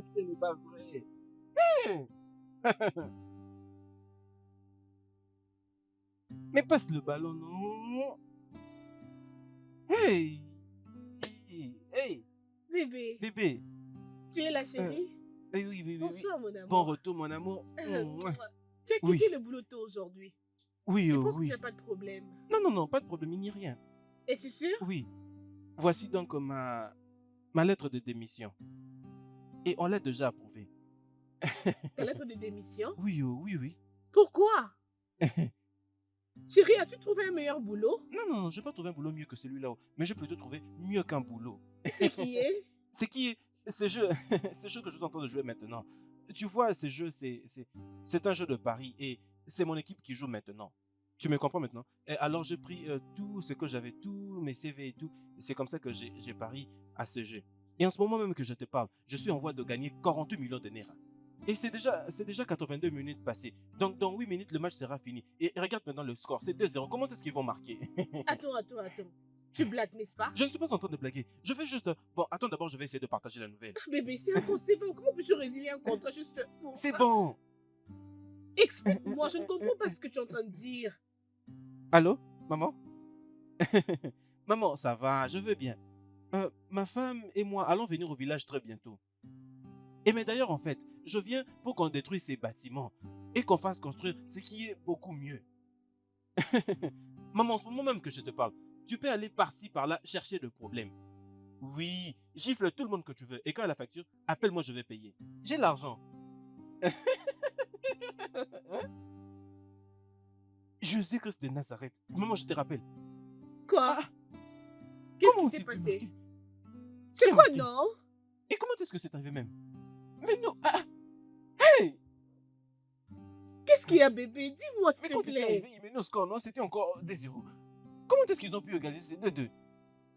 Ce n'est pas vrai. Hein? Mais passe le ballon, non? Hey! Hey! Bébé, Bébé! tu es la chérie? Oui, oui, oui, oui. Bonsoir, mon Bon amour. retour, mon amour. Tu as Oui. quitté le boulot tôt aujourd'hui. Oui, Je pense qu'il oui. n'y a pas de problème. Non, pas de problème, il n'y a rien. Es-tu sûr? Oui. Voici donc ma lettre de démission. Et on l'a déjà approuvée. Ta lettre de démission? Oui, oui. Pourquoi? Chérie, as-tu trouvé un meilleur boulot? Non, je n'ai pas trouvé un boulot mieux que celui-là. Mais j'ai plutôt trouvé mieux qu'un boulot. C'est qui est? C'est qui est ce jeu, ce jeu que je suis en train de jouer maintenant. Tu vois, ce jeu, c'est un jeu de paris et c'est mon équipe qui joue maintenant. Tu me comprends maintenant? Et alors j'ai pris tout ce que j'avais, tous mes CV et tout. C'est comme ça que j'ai pari à ce jeu. Et en ce moment même que je te parle, je suis en voie de gagner 48 millions de Naira. Et c'est déjà 82 minutes passées. Donc dans 8 minutes, le match sera fini. Et regarde maintenant le score, c'est 2-0. Comment est-ce qu'ils vont marquer? Attends. Tu blagues, n'est-ce pas? Je ne suis pas en train de blaguer. Je fais juste... Bon, attends, d'abord, je vais essayer de partager la nouvelle. Bébé, c'est impossible. Comment peux-tu résilier un contrat juste pour C'est ça? bon. Explique-moi, je ne comprends pas ce que tu es en train de dire. Allô, maman? Maman, ça va, je veux bien. Ma femme et moi allons venir au village très bientôt. Et mais d'ailleurs, en fait, je viens pour qu'on détruise ces bâtiments et qu'on fasse construire ce qui est beaucoup mieux. Maman, en ce moment même que je te parle, tu peux aller par-ci, par-là, chercher le problème. Oui, gifle tout le monde que tu veux. Et quand il y a la facture, appelle-moi, je vais payer. J'ai l'argent. Jésus-Christ de Nazareth. Maman, je te rappelle. Quoi? Ah, Qu'est-ce comment qui s'est ont-ils pu passé? marquer? C'est Qui a quoi, marqué? non? Et comment est-ce que c'est arrivé même? Mais non, hey! Qu'est-ce qu'il y a, bébé? Dis-moi, s'il Mais te quand tu es plaît. arrivé, ils menaient au score, non? C'était encore des 0. Comment est-ce qu'ils ont pu égaliser ces 2-2?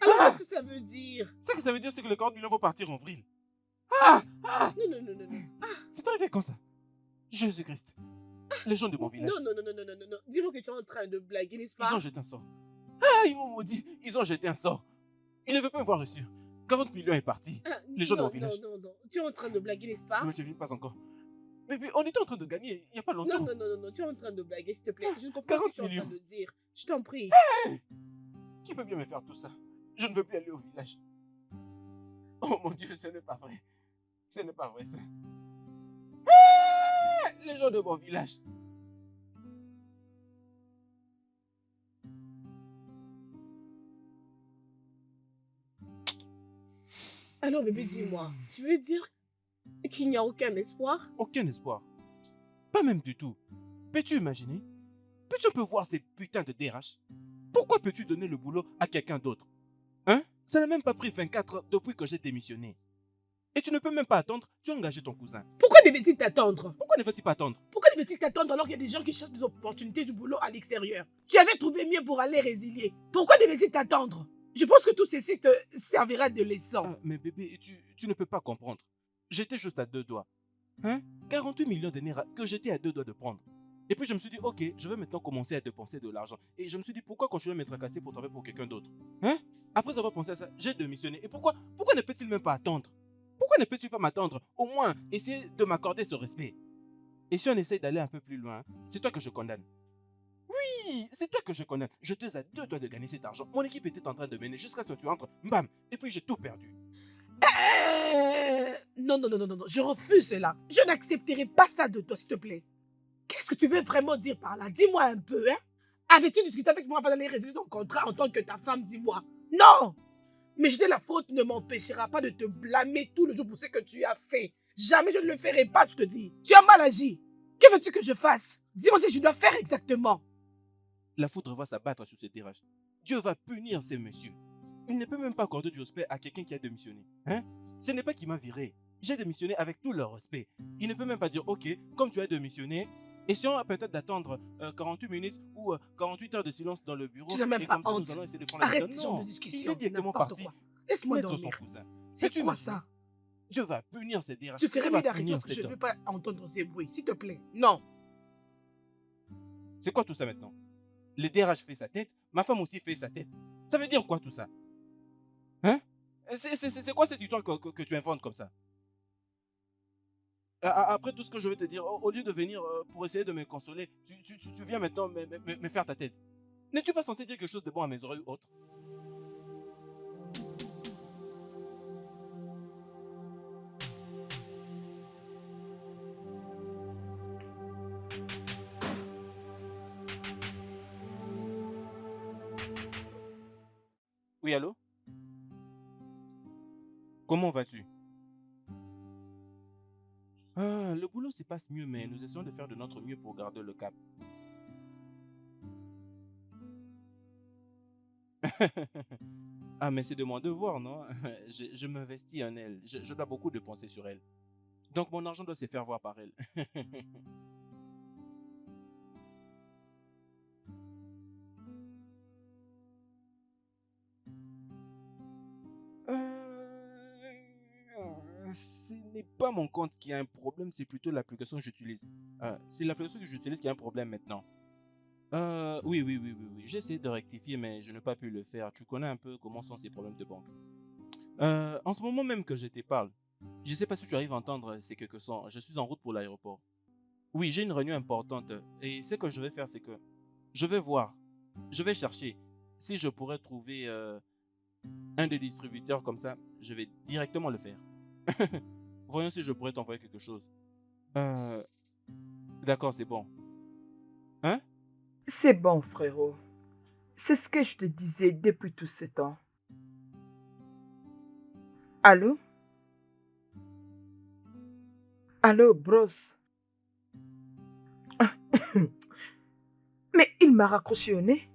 Alors, Ah! qu'est-ce que ça veut dire? Ce que ça veut dire, c'est que les 40 millions vont partir en vrille. Non. C'est arrivé comme ça. Jésus-Christ. Les gens de mon village, Non. Dis-moi que tu es en train de blaguer, n'est-ce ils ont pas? jeté un sort. Ils m'ont maudit. Ils ont jeté un sort. Ils ne veulent pas me voir reçu. 40 millions est parti. Les gens de mon village. Non. Tu es en train de blaguer, n'est-ce pas? Mais je ne vis pas encore. Mais on était en train de gagner il n'y a pas longtemps. Non. Tu es en train de blaguer, s'il te plaît. Je ne comprends pas ce que tu es en 40 train de dire. Je t'en prie. Qui peut bien me faire tout ça? Je ne veux plus aller au village. Oh mon Dieu, ce n'est pas vrai. Ce n'est pas vrai ça. Les gens de mon village. Alors, bébé, dis-moi. Tu veux dire qu'il n'y a aucun espoir? Aucun espoir. Pas même du tout. Peux-tu imaginer? Peux-tu un peu voir ces putains de DRH? Pourquoi peux-tu donner le boulot à quelqu'un d'autre? Hein? Ça n'a même pas pris 24 heures depuis que j'ai démissionné. Et tu ne peux même pas attendre, tu as engagé ton cousin. Pourquoi devait-il t'attendre? Pourquoi ne va-t-il pas attendre? Pourquoi devait-il t'attendre alors qu'il y a des gens qui cherchent des opportunités du boulot à l'extérieur? Tu avais trouvé mieux pour aller résilier. Pourquoi devait-il t'attendre? Je pense que tout ceci te servira de leçon. Mais bébé, tu ne peux pas comprendre. J'étais juste à 2 doigts. Hein? 48 millions de Naira que j'étais à 2 doigts de prendre. Et puis je me suis dit, ok, je vais maintenant commencer à dépenser de l'argent. Et je me suis dit, pourquoi continuer à me tracasser pour travailler pour quelqu'un d'autre? Hein? Après avoir pensé à ça, j'ai démissionné. Et pourquoi ne peut-il même pas attendre? Pourquoi ne peux-tu pas m'attendre? Au moins, essayer de m'accorder ce respect. Et si on essaye d'aller un peu plus loin, c'est toi que je condamne. Oui, c'est toi que je condamne. J'étais à 2 doigts de gagner cet argent. Mon équipe était en train de mener jusqu'à ce que tu entres, bam, et puis j'ai tout perdu. Non. Je refuse cela. Je n'accepterai pas ça de toi, s'il te plaît. Qu'est-ce que tu veux vraiment dire par là? Dis-moi un peu, hein? Avais-tu discuté avec moi avant d'aller résilier ton contrat en tant que ta femme? Dis-moi. Non! Mais jeter la faute ne m'empêchera pas de te blâmer tout le jour pour ce que tu as fait. Jamais je ne le ferai pas, je te dis. Tu as mal agi. Que veux-tu que je fasse? Dis-moi ce que je dois faire exactement. La foudre va s'abattre sur ces terrages. Dieu va punir ces messieurs. Il ne peut même pas accorder du respect à quelqu'un qui a démissionné. Hein? Ce n'est pas qu'il m'a viré. J'ai démissionné avec tout le respect. Il ne peut même pas dire, ok, comme tu as démissionné, essayons peut-être d'attendre 48 minutes ou 48 heures de silence dans le bureau. Tu n'as même et pas comme ça, honte. nous allons essayer de prendre Arrête la ce décision. genre de Non, discussion. il est directement N'importe parti. quoi. Laisse-moi Mettre son dormir. cousin. C'est Peux-tu quoi imaginer? ça? Dieu va punir ces DRH. Tu ferais Dieu mieux va d'arrêter punir parce que je cet ne veux homme. pas entendre ces bruits. S'il te plaît. Non. C'est quoi tout ça maintenant? Le DRH fait sa tête, ma femme aussi fait sa tête. Ça veut dire quoi tout ça? Hein? C'est quoi cette histoire que tu inventes comme ça? Après tout ce que je vais te dire, au lieu de venir pour essayer de me consoler, tu viens maintenant me faire ta tête. N'es-tu pas censé dire quelque chose de bon à mes oreilles ou autre? Oui, allô? Comment vas-tu? Le boulot se passe mieux, mais nous essayons de faire de notre mieux pour garder le cap. Ah, mais c'est de mon devoir, non? Je m'investis en elle. Je dois beaucoup de penser sur elle. Donc mon argent doit se faire voir par elle. Ce n'est pas mon compte qui a un problème, c'est plutôt l'application que j'utilise. C'est l'application que j'utilise qui a un problème maintenant. Oui. J'ai essayé de rectifier, mais je n'ai pas pu le faire. Tu connais un peu comment sont ces problèmes de banque. En ce moment même que je te parle, je ne sais pas si tu arrives à entendre ces quelques sons. Je suis en route pour l'aéroport. Oui, j'ai une réunion importante et ce que je vais faire, c'est que je vais voir, je vais chercher si je pourrais trouver un des distributeurs comme ça. Je vais directement le faire. Voyons si je pourrais t'envoyer quelque chose. Euh, d'accord, c'est bon. Hein? C'est bon, frérot. C'est ce que je te disais depuis tout ce temps. Allô? Allô, bros? Mais il m'a raccroché au nez.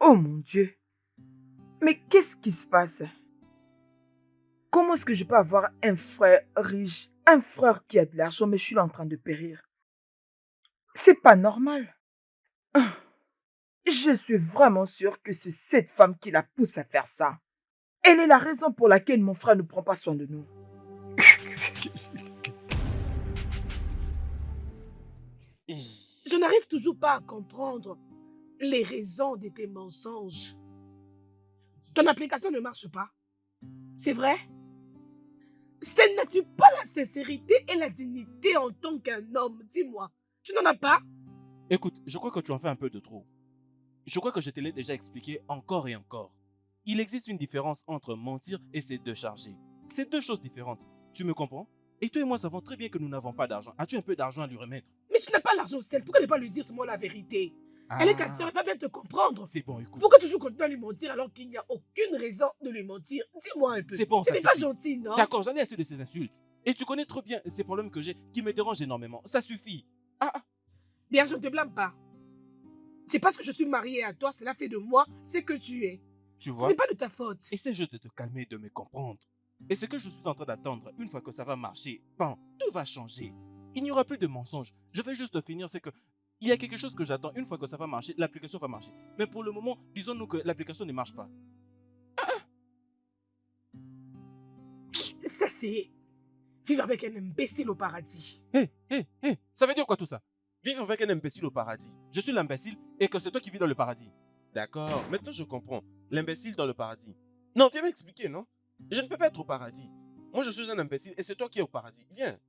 Oh mon Dieu. Mais qu'est-ce qui se passe? Comment est-ce que je peux avoir un frère riche, un frère qui a de l'argent, mais je suis là en train de périr? C'est pas normal. Je suis vraiment sûre que c'est cette femme qui la pousse à faire ça. Elle est la raison pour laquelle mon frère ne prend pas soin de nous. Je n'arrive toujours pas à comprendre les raisons de tes mensonges. Ton application ne marche pas. C'est vrai? N'as-tu pas la sincérité et la dignité en tant qu'un homme? Dis-moi. Tu n'en as pas? Écoute, je crois que tu en fais un peu de trop. Je crois que je te l'ai déjà expliqué encore et encore. Il existe une différence entre mentir et se décharger. C'est deux choses différentes. Tu me comprends? Et toi et moi savons très bien que nous n'avons pas d'argent. As-tu un peu d'argent à lui remettre? Mais tu n'as pas l'argent, Stella. Pourquoi ne pas lui dire seulement la vérité? Elle est ta soeur, elle va bien te comprendre. C'est bon, écoute. Pourquoi toujours continuer à lui mentir alors qu'il n'y a aucune raison de lui mentir? Dis-moi un peu. C'est bon, Ce ça n'est pas suffit. gentil, non? D'accord, j'en ai assez de ces insultes. Et tu connais trop bien ces problèmes que j'ai qui me dérangent énormément. Ça suffit. Bien, je ne te blâme pas. C'est parce que je suis mariée à toi, cela fait de moi ce que tu es. Tu Ce vois? n'est pas de ta faute. Essaie juste de te calmer et de me comprendre. Et ce que je suis en train d'attendre, une fois que ça va marcher, bon, tout va changer. Il n'y aura plus de mensonges. Je vais juste finir, c'est que il y a quelque chose que j'attends. Une fois que ça va marcher, l'application va marcher. Mais pour le moment, disons-nous que l'application ne marche pas. Ça, c'est vivre avec un imbécile au paradis. Hé, ça veut dire quoi tout ça? Vivre avec un imbécile au paradis. Je suis l'imbécile et que c'est toi qui vis dans le paradis. D'accord, maintenant je comprends. L'imbécile dans le paradis. Non, viens m'expliquer, non? Je ne peux pas être au paradis. Moi, je suis un imbécile et c'est toi qui es au paradis. Viens.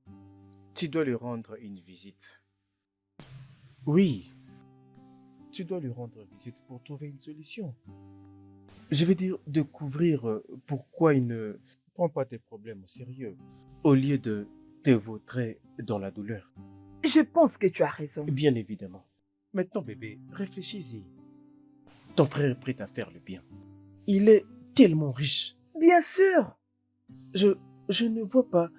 Tu dois lui rendre une visite. Oui, tu dois lui rendre visite pour trouver une solution. Je veux dire, découvrir pourquoi il ne prend pas tes problèmes au sérieux, au lieu de te vautrer dans la douleur. Je pense que tu as raison. Bien évidemment. Maintenant, bébé, réfléchis-y. Ton frère est prêt à faire le bien. Il est tellement riche. Bien sûr. Je ne vois pas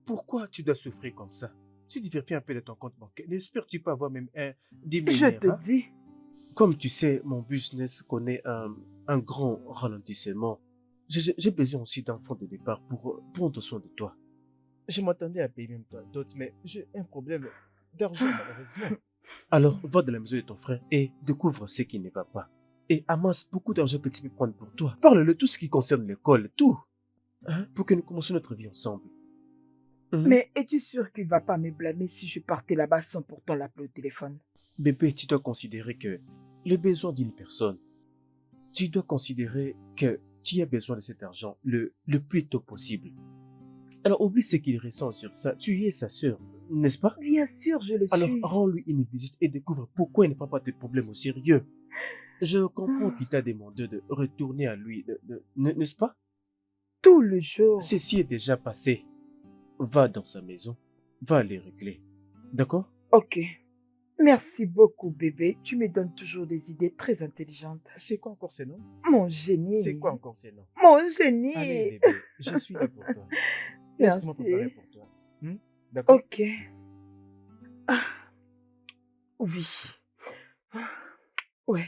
pourquoi tu dois souffrir comme ça. Tu diversifies un peu de ton compte bancaire. N'espères-tu pas avoir même un Je diminueur, te hein? dis. Comme tu sais, mon business connaît un grand ralentissement. J'ai besoin aussi d'un fonds de départ pour prendre soin de toi. Je m'attendais à payer même toi d'autres, mais j'ai un problème d'argent malheureusement. Alors, va dans la maison de ton frère et découvre ce qui ne va pas. Et amasse beaucoup d'argent que tu peux prendre pour toi. Parle-le tout ce qui concerne l'école, tout. Hein, pour que nous commencions notre vie ensemble. Mais es-tu sûr qu'il ne va pas me blâmer si je partais là-bas sans pourtant l'appeler au téléphone? Bébé, tu dois considérer que le besoin d'une personne tu dois considérer que tu as besoin de cet argent le plus tôt possible. Alors oublie ce qu'il ressent sur ça. Tu es sa sœur, n'est-ce pas? Bien sûr, je le Alors suis. rends-lui une visite et découvre pourquoi il ne prend pas tes problèmes au sérieux. Je comprends qu'il t'a demandé de retourner à lui, n'est-ce pas? Tout le jour. Ceci est déjà passé. Va dans sa maison, va les régler. D'accord? Ok. Merci beaucoup, bébé. Tu me donnes toujours des idées très intelligentes. C'est quoi encore ces noms? Mon génie. C'est quoi encore ces noms? Mon génie. Allez bébé, je suis là pour toi. Laisse-moi Merci. préparer pour toi. D'accord? Ok. Ah, oui. Ouais.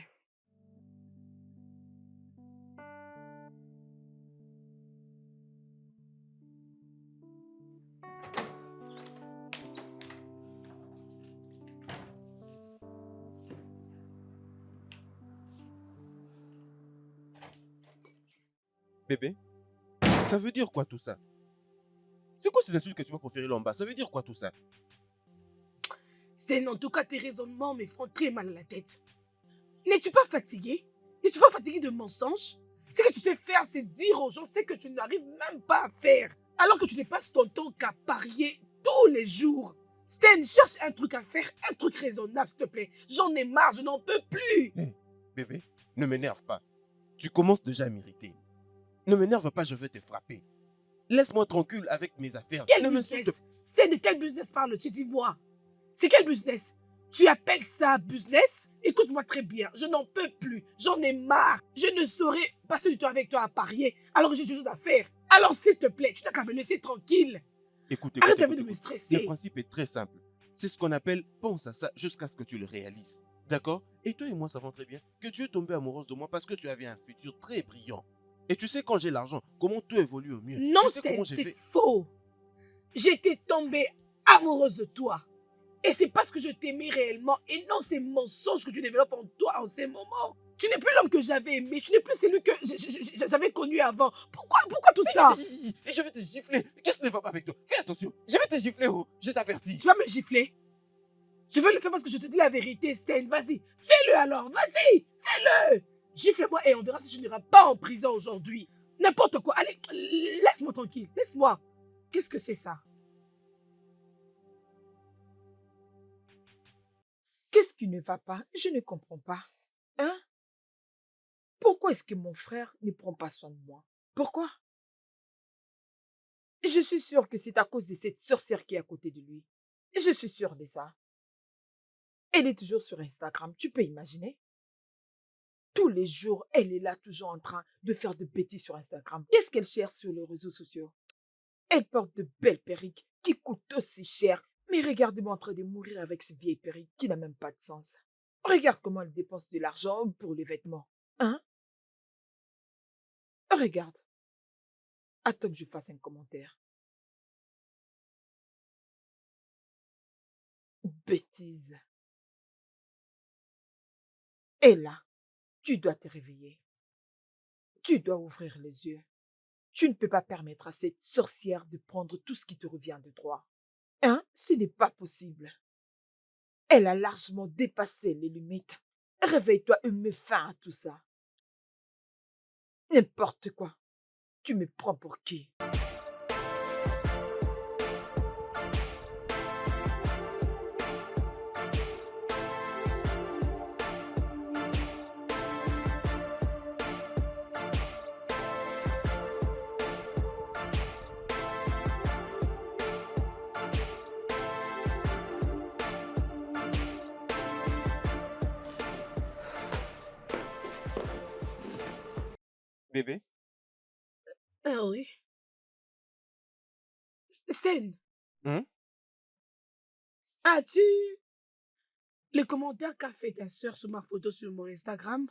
Bébé, ça veut dire quoi tout ça? C'est quoi ces insultes que tu vas proférer là en bas? Ça veut dire quoi tout ça? Sten, en tout cas, tes raisonnements me font très mal à la tête. N'es-tu pas fatigué? N'es-tu pas fatigué de mensonges? Ce que tu sais faire, c'est dire aux gens ce que tu n'arrives même pas à faire. Alors que tu ne passes ton temps qu'à parier tous les jours. Sten, cherche un truc à faire, un truc raisonnable, s'il te plaît. J'en ai marre, je n'en peux plus. Bébé, ne m'énerve pas. Tu commences déjà à m'irriter. Ne m'énerve pas, je vais te frapper. Laisse-moi tranquille avec mes affaires. Quel Ne m'insulte business? Sten, de quel business parles-tu? Dis-moi. C'est quel business? Tu appelles ça business? Écoute-moi très bien, je n'en peux plus, j'en ai marre. Je ne saurais passer du temps avec toi à parier alors que j'ai des choses à faire. Alors s'il te plaît, tu n'as qu'à me laisser tranquille. Écoute, Arrête écoute, de me écoute. stresser. Le principe est très simple. C'est ce qu'on appelle pense à ça jusqu'à ce que tu le réalises. D'accord? Et toi et moi savons très bien que tu es tombée amoureuse de moi parce que tu avais un futur très brillant. Et tu sais quand j'ai l'argent, comment tout évolue au mieux. Non, Tu sais Sten, comment j'ai c'est fait. faux. J'étais tombée amoureuse de toi. Et c'est parce que je t'aimais réellement et non ces mensonges que tu développes en toi en ces moments. Tu n'es plus l'homme que j'avais aimé, tu n'es plus celui que j'avais connu avant. Pourquoi tout ça? Et je vais te gifler. Qu'est-ce qui ne va pas avec toi? Fais attention. Je vais te gifler, oh. Je t'avertis. Tu vas me gifler? Je veux le faire parce que je te dis la vérité, Sten. Vas-y, fais-le alors, vas-y, fais-le. Gifle-moi et on verra si je n'irai pas en prison aujourd'hui. N'importe quoi. Allez, laisse-moi tranquille, laisse-moi. Qu'est-ce que c'est ça? Qu'est-ce qui ne va pas? Je ne comprends pas. Hein? Pourquoi est-ce que mon frère ne prend pas soin de moi? Pourquoi? Je suis sûre que c'est à cause de cette sorcière qui est à côté de lui. Je suis sûre de ça. Elle est toujours sur Instagram, tu peux imaginer? Tous les jours, elle est là toujours en train de faire de bêtises sur Instagram. Qu'est-ce qu'elle cherche sur les réseaux sociaux? Elle porte de belles perruques qui coûtent aussi cher. Mais regarde-moi en train de mourir avec ces vieilles perruques qui n'ont même pas de sens. Regarde comment elle dépense de l'argent pour les vêtements. Hein? Regarde. Attends que je fasse un commentaire. Bêtise. Et là, tu dois te réveiller. Tu dois ouvrir les yeux. Tu ne peux pas permettre à cette sorcière de prendre tout ce qui te revient de droit. Hein? Ce n'est pas possible. Elle a largement dépassé les limites. Réveille-toi et mets fin à tout ça. N'importe quoi. Tu me prends pour qui? Bébé, Ah oui. Sten, as-tu les commentaires qu'a fait ta soeur sur ma photo sur mon Instagram?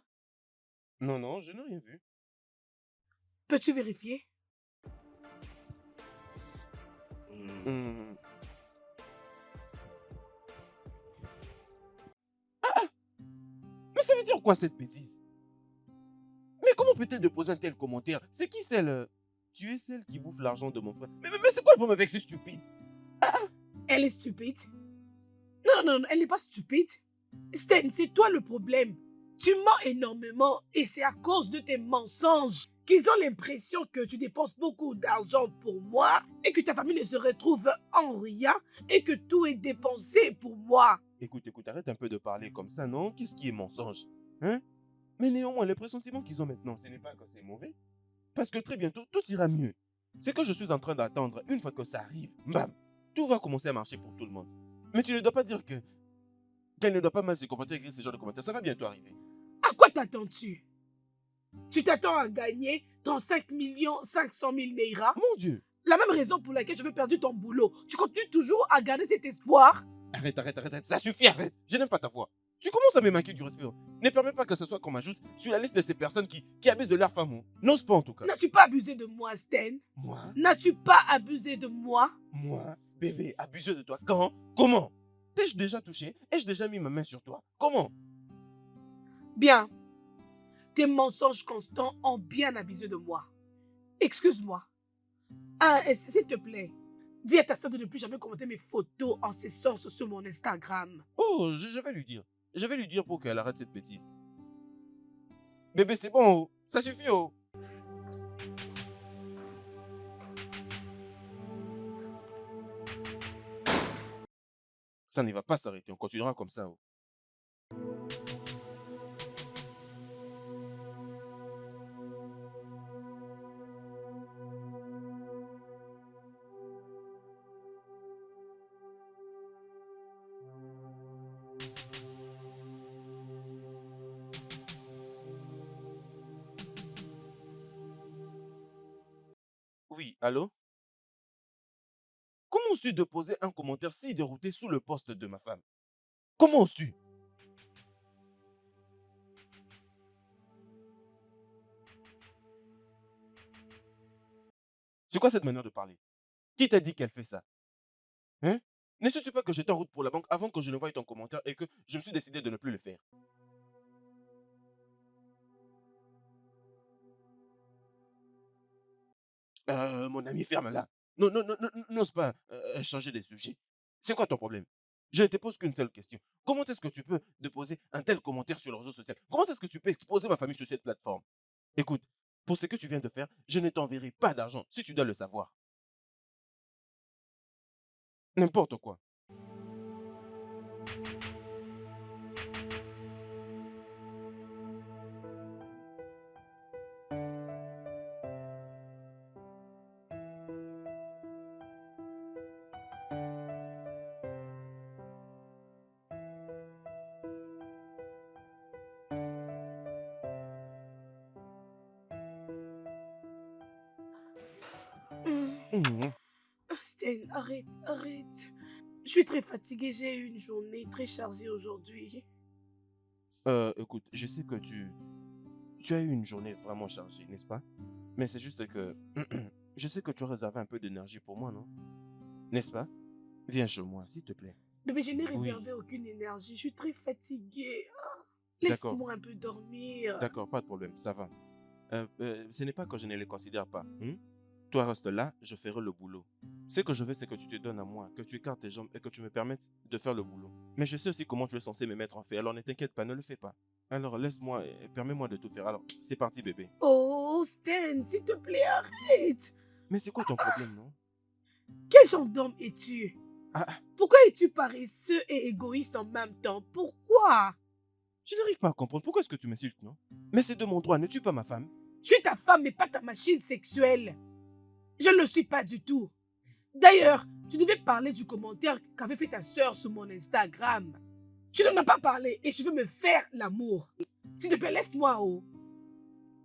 non, non, je n'ai rien vu. Peux-tu vérifier? Hum. Mais ça veut dire quoi cette bêtise? Mais comment peut-elle déposer un tel commentaire? C'est qui celle? Tu es celle qui bouffe l'argent de mon frère. Mais c'est quoi le problème avec ces stupides? Elle est stupide. Non, elle n'est pas stupide. Sten, c'est toi le problème. Tu mens énormément et c'est à cause de tes mensonges qu'ils ont l'impression que tu dépenses beaucoup d'argent pour moi et que ta famille ne se retrouve en rien et que tout est dépensé pour moi. Écoute, arrête un peu de parler comme ça, non? Qu'est-ce qui est mensonge? Hein? Mais néanmoins, les pressentiments qu'ils ont maintenant, ce n'est pas que c'est mauvais. Parce que très bientôt, tout ira mieux. C'est que je suis en train d'attendre, une fois que ça arrive, bam, tout va commencer à marcher pour tout le monde. Mais tu ne dois pas dire qu'elle ne doit pas mal se comporter écrire ce genre de commentaires. Ça va bientôt arriver. À quoi t'attends-tu? Tu t'attends à gagner 35 500 000 Naira? Mon Dieu! La même raison pour laquelle je veux perdre ton boulot. Tu continues toujours à garder cet espoir? Arrête. Ça suffit, arrête. Je n'aime pas ta voix. Tu commences à me manquer du respect. Ne permets pas que ce soit qu'on m'ajoute sur la liste de ces personnes qui abusent de leur femme. N'ose pas en tout cas. N'as-tu pas abusé de moi, Sten? Moi? N'as-tu pas abusé de moi? Moi? Bébé, abusé de toi. Quand? Comment? T'ai-je déjà touché? Ai-je déjà mis ma main sur toi? Comment? Bien. Tes mensonges constants ont bien abusé de moi. Excuse-moi. S'il te plaît, dis à ta soeur de ne plus jamais commenter mes photos en ce sens sur mon Instagram. Oh, je vais lui dire. Je vais lui dire pour qu'elle arrête cette bêtise. Bébé, c'est bon, oh. Ça suffit, oh. Ça ne va pas s'arrêter. On continuera comme ça, oh. Oui, allô? Comment oses-tu de poser un commentaire si dérouté sous le poste de ma femme? Comment oses-tu? C'est quoi cette manière de parler? Qui t'a dit qu'elle fait ça? Hein? Ne sais-tu pas que j'étais en route pour la banque avant que je ne voie ton commentaire et que je me suis décidé de ne plus le faire? Mon ami, ferme là. Non, n'ose pas changer de sujet. C'est quoi ton problème? Je ne te pose qu'une seule question. Comment est-ce que tu peux déposer un tel commentaire sur le réseau social? Comment est-ce que tu peux exposer ma famille sur cette plateforme? Écoute, pour ce que tu viens de faire, je ne t'enverrai pas d'argent, si tu dois le savoir. N'importe quoi. Mhm. Sten, arrête. Je suis très fatiguée, j'ai eu une journée très chargée aujourd'hui. Écoute, je sais que tu as eu une journée vraiment chargée, n'est-ce pas? Mais c'est juste que je sais que tu as réservé un peu d'énergie pour moi, non? N'est-ce pas? Viens chez moi, s'il te plaît. Bébé, je n'ai Oui, réservé aucune énergie, je suis très fatiguée. d'accord, Laisse-moi un peu dormir. d'accord, pas de problème, ça va. Ce n'est pas que je ne les considère pas. Toi, reste là, je ferai le boulot. Ce que je veux, c'est que tu te donnes à moi, que tu écartes tes jambes et que tu me permettes de faire le boulot. Mais je sais aussi comment tu es censé me mettre en fait, alors ne t'inquiète pas, ne le fais pas. Alors laisse-moi et permets-moi de tout faire. Alors, c'est parti, bébé. Oh, Sten, s'il te plaît, arrête. Mais c'est quoi ton problème, non? Quel genre d'homme es-tu? Ah, ah, Pourquoi es-tu paresseux et égoïste en même temps? Pourquoi? je n'arrive pas à comprendre. Pourquoi est-ce que tu m'insultes, non? Mais c'est de mon droit, n'es-tu pas ma femme? Je suis ta femme, mais pas ta machine sexuelle. Je ne le suis pas du tout. D'ailleurs, tu devais parler du commentaire qu'avait fait ta sœur sur mon Instagram. Tu n'en as pas parlé et tu veux me faire l'amour. S'il te plaît, laisse-moi, oh.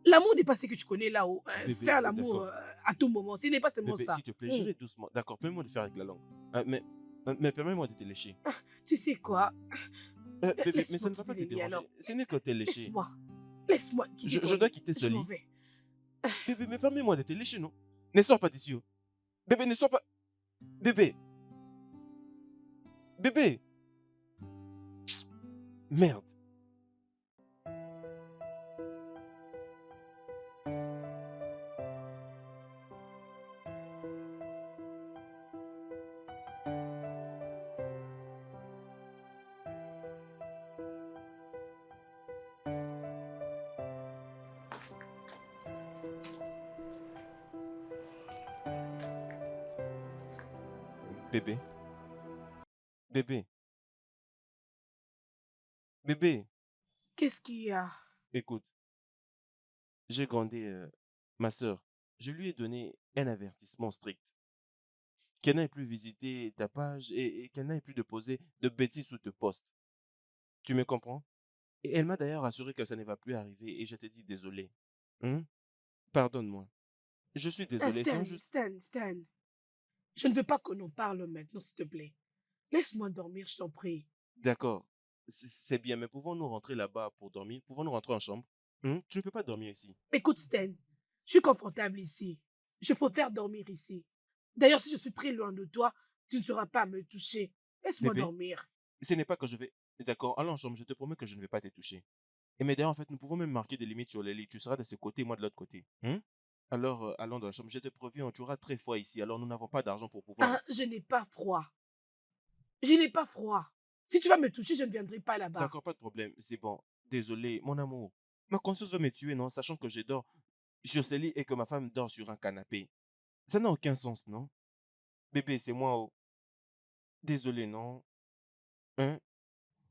L'amour n'est pas ce que tu connais là-haut. Bébé, Faire l'amour d'accord. à tout moment, ce n'est pas seulement Bébé, ça. s'il te plaît, j'irai doucement. D'accord, permets-moi de faire avec la langue. Mais permets-moi de te lécher. Tu sais quoi? Bébé, mais ça Laisse-moi ne va pas te quitter Lily alors. déranger. Ce n'est que te lécher. Laisse-moi. Laisse-moi quitter Je ton dois lit. quitter ce Je m'en lit. vais. Bébé, mais permets-moi de te lécher, non? Ne sors pas d'ici, oh. Bébé, ne sors pas. Bébé. Bébé. Merde. Bébé, bébé, bébé, Qu'est-ce qu'il y a? écoute, j'ai grondé ma sœur. Je lui ai donné un avertissement strict. Qu'elle n'aille plus visiter ta page et qu'elle n'aille plus de poser de bêtises sous tes posts. Tu me comprends? Et elle m'a d'ailleurs assuré que ça ne va plus arriver et je te dis désolé. Hein? Pardonne-moi. Je suis désolé, c'est Stan, juste... Stan, Stan. Je ne veux pas qu'on en parle maintenant, s'il te plaît. Laisse-moi dormir, je t'en prie. D'accord, c'est bien, mais pouvons-nous rentrer là-bas pour dormir? Pouvons-nous rentrer en chambre? Hein? Tu ne peux pas dormir ici. Écoute, Stan, je suis confortable ici. Je préfère dormir ici. D'ailleurs, si je suis très loin de toi, tu ne sauras pas me toucher. Laisse-moi Bébé, dormir. ce n'est pas que je vais... D'accord, allons en chambre, je te promets que je ne vais pas te toucher. Et mais d'ailleurs, en fait, nous pouvons même marquer des limites sur les lits. Tu seras de ce côté, moi de l'autre côté. Hein? Alors, allons dans la chambre. Je te préviens, tu auras très froid ici. Alors, nous n'avons pas d'argent pour pouvoir... Ah, je n'ai pas froid. Je n'ai pas froid. Si tu vas me toucher, je ne viendrai pas là-bas. D'accord, pas de problème. C'est bon. Désolé, mon amour. Ma conscience va me tuer, non? Sachant que je dors sur ce lit et que ma femme dort sur un canapé. Ça n'a aucun sens, non? Bébé, c'est moi. Oh. Désolé, non? Hein?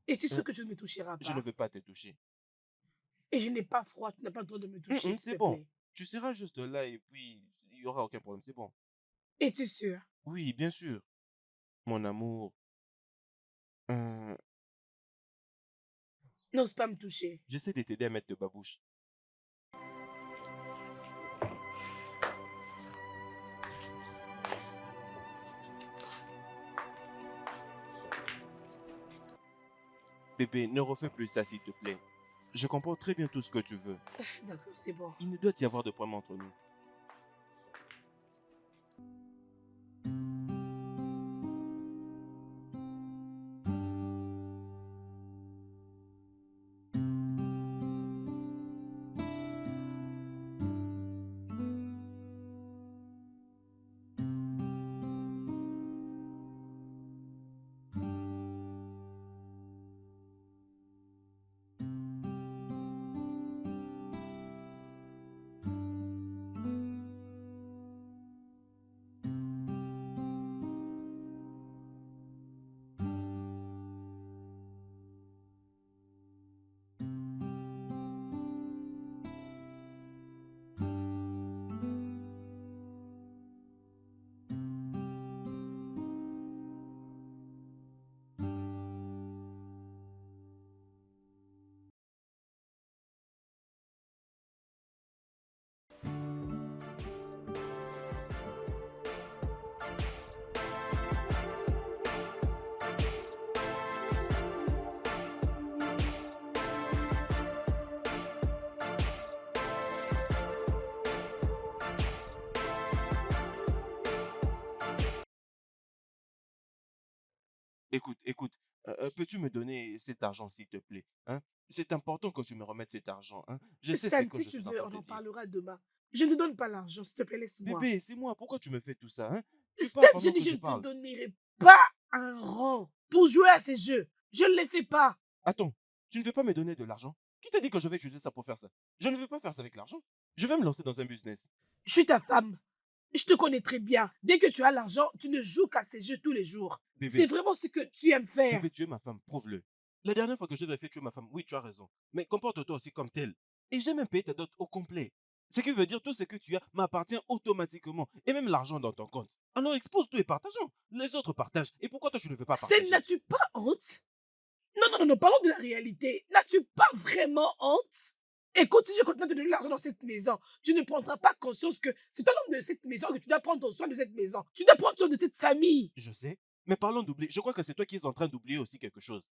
Et tu sais Hein? que tu ne me toucheras Je ne pas. veux pas te toucher. Et je n'ai pas froid. Tu n'as pas le droit de me toucher, s'il C'est te bon. plaît. Tu seras juste là et puis il n'y aura aucun problème. C'est bon. Es-tu sûr? Oui, bien sûr. Mon amour. Euh, N'ose pas me toucher. J'essaie de t'aider à mettre de babouche. Bébé, ne refais plus ça, s'il te plaît. Je comprends très bien tout ce que tu veux. D'accord, c'est bon. Il ne doit y avoir de problème entre nous. Écoute, peux-tu me donner cet argent, s'il te plaît? Hein? C'est important que tu me remettes cet argent. Hein? Je sais ce Stan, que si je tu suis en veux, train on de en te dire. parlera demain. Je ne te donne pas l'argent, s'il te plaît, laisse-moi. Bébé, c'est moi. Pourquoi tu me fais tout ça? Hein? Tu Stan, parles je pendant dis, que je je ne te parle. donnerai pas un rang pour jouer à ces jeux. Je ne les fais pas. Attends, tu ne veux pas me donner de l'argent? Qui t'a dit que je vais utiliser ça pour faire ça? Je ne veux pas faire ça avec l'argent. Je vais me lancer dans un business. Je suis ta femme. Je te connais très bien. Dès que tu as l'argent, tu ne joues qu'à ces jeux tous les jours. C'est Bébé, vraiment ce que tu aimes faire. bébé, tu es ma femme, prouve-le. La dernière fois que je t'ai fait tuer ma femme, oui, tu as raison. Mais comporte-toi aussi comme telle. Et j'ai même payé ta dot au complet. Ce qui veut dire tout ce que tu as m'appartient automatiquement. Et même l'argent dans ton compte. Alors expose tout et partageons. Les autres partagent. Et pourquoi toi tu ne veux pas Stan, partager? n'as-tu pas honte? Non, non, non, non, parlons de la réalité. N'as-tu pas vraiment honte? Écoute, si je continue de te donner l'argent dans cette maison, tu ne prendras pas conscience que c'est toi l'homme de cette maison que tu dois prendre soin de cette maison. Tu dois prendre soin de cette famille. Je sais. Mais parlons d'oublier. Je crois que c'est toi qui es en train d'oublier aussi quelque chose.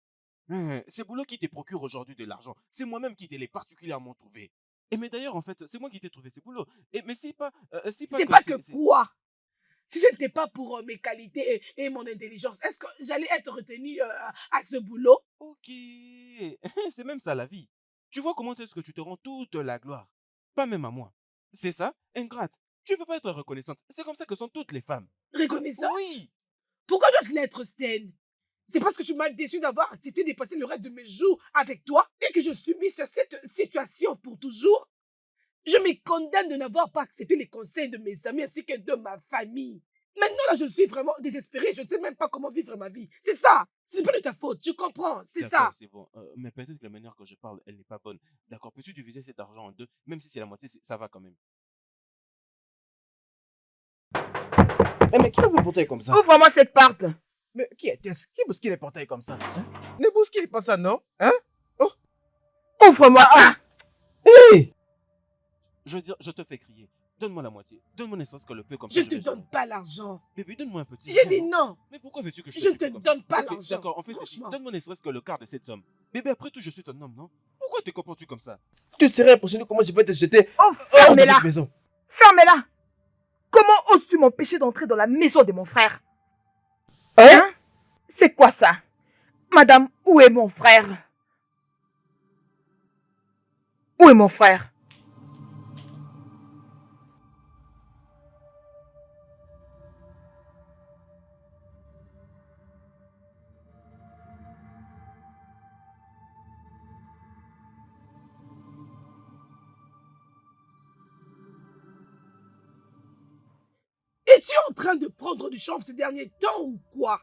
C'est Boulot qui te procure aujourd'hui de l'argent. C'est moi-même qui te l'ai particulièrement trouvé. Et mais d'ailleurs, en fait, c'est moi qui t'ai trouvé, c'est Boulot. Et mais c'est pas C'est que pas que c'est... quoi? Si ce n'était pas pour mes qualités et mon intelligence, est-ce que j'allais être retenue à ce boulot? Ok. C'est même ça la vie. Tu vois comment est-ce que tu te rends toute la gloire. Pas même à moi. C'est ça, ingrate. Tu ne peux pas être reconnaissante. C'est comme ça que sont toutes les femmes. Reconnaissante? Oui. Pourquoi dois-je l'être, Stan? C'est parce que tu m'as déçu d'avoir accepté de passer le reste de mes jours avec toi et que je subisse cette situation pour toujours? Je me condamne de n'avoir pas accepté les conseils de mes amis ainsi que de ma famille. Maintenant, là, je suis vraiment désespérée. Je ne sais même pas comment vivre ma vie. C'est ça. Ce n'est pas de ta faute. Je comprends. C'est ça. D'accord, c'est bon. Mais peut-être que la manière que je parle, elle n'est pas bonne. D'accord, peux-tu diviser cet argent en deux? Même si c'est la moitié, ça va quand même. Mais qui a vu porter comme ça? Ouvre-moi cette porte. Mais qui était-ce? Qui bouscule les portails comme ça? Hein? Ne bouscule pas ça, non? Hein? Ouvre-moi ça. Hé! Je veux dire, je te fais crier. Donne-moi la moitié. Donne-moi ne serait-ce que le peu comme Je ça. ne te vais donne gérer. pas l'argent. Bébé, donne-moi un petit. J'ai dit Vraiment. non. Mais pourquoi veux-tu que je Je ne te te supplie comme ça? donne pas Ok, l'argent. d'accord, on fait ceci. Franchement. Donne-moi ne serait-ce que le quart de cette somme. Bébé, après tout, je suis ton homme, non? Pourquoi te comportes-tu comme ça? Tu serais impressionné comment je vais te jeter Oh, hors de fermez-la. cette maison. Fermez-la. Comment oses-tu m'empêcher d'entrer dans la maison de mon frère? Hein? C'est quoi ça? Madame, où est mon frère? Où est mon frère? Es-tu en train de prendre du chanvre ces derniers temps ou quoi?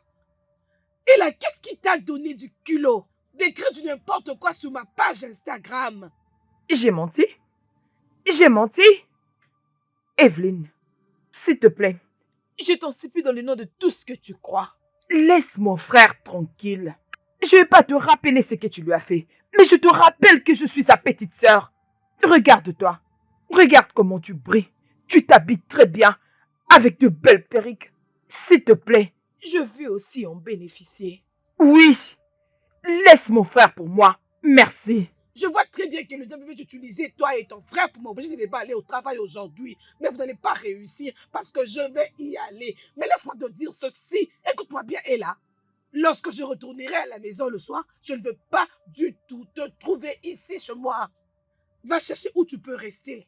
Et là, qu'est-ce qui t'a donné du culot d'écrire du n'importe quoi sur ma page Instagram? J'ai menti? J'ai menti? Evelyne, s'il te plaît, Je t'en supplie dans le nom de tout ce que tu crois. laisse mon frère tranquille. Je ne vais pas te rappeler ce que tu lui as fait, mais je te rappelle que je suis sa petite sœur. Regarde-toi. Regarde comment tu brilles. Tu t'habilles très bien, avec de belles perruques. S'il te plaît, Je veux aussi en bénéficier. oui. Laisse mon frère pour moi. Merci. Je vois très bien que le diable veut utiliser toi et ton frère pour m'obliger de ne pas aller au travail aujourd'hui. Mais vous n'allez pas réussir parce que je vais y aller. Mais laisse-moi te dire ceci. Écoute-moi bien, Ella. Lorsque je retournerai à la maison le soir, je ne veux pas du tout te trouver ici chez moi. Va chercher où tu peux rester.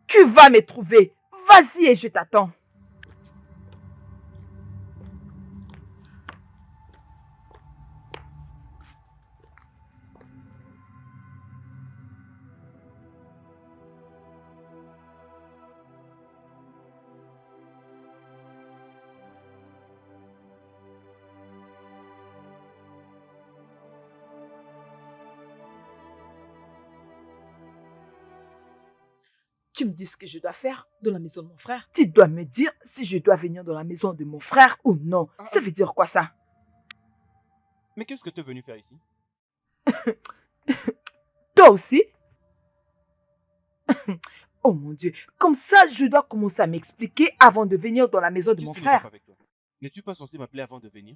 Tu vas me trouver. Vas-y et je t'attends. Tu me dis ce que je dois faire dans la maison de mon frère. Tu dois me dire si je dois venir dans la maison de mon frère ou non. Ça veut dire quoi ça? Mais qu'est-ce que tu es venu faire ici? Toi aussi? Oh mon Dieu, comme ça je dois commencer à m'expliquer avant de venir dans la maison de mon Qu'est-ce qui ne va pas frère. avec toi? N'es-tu pas censé m'appeler avant de venir?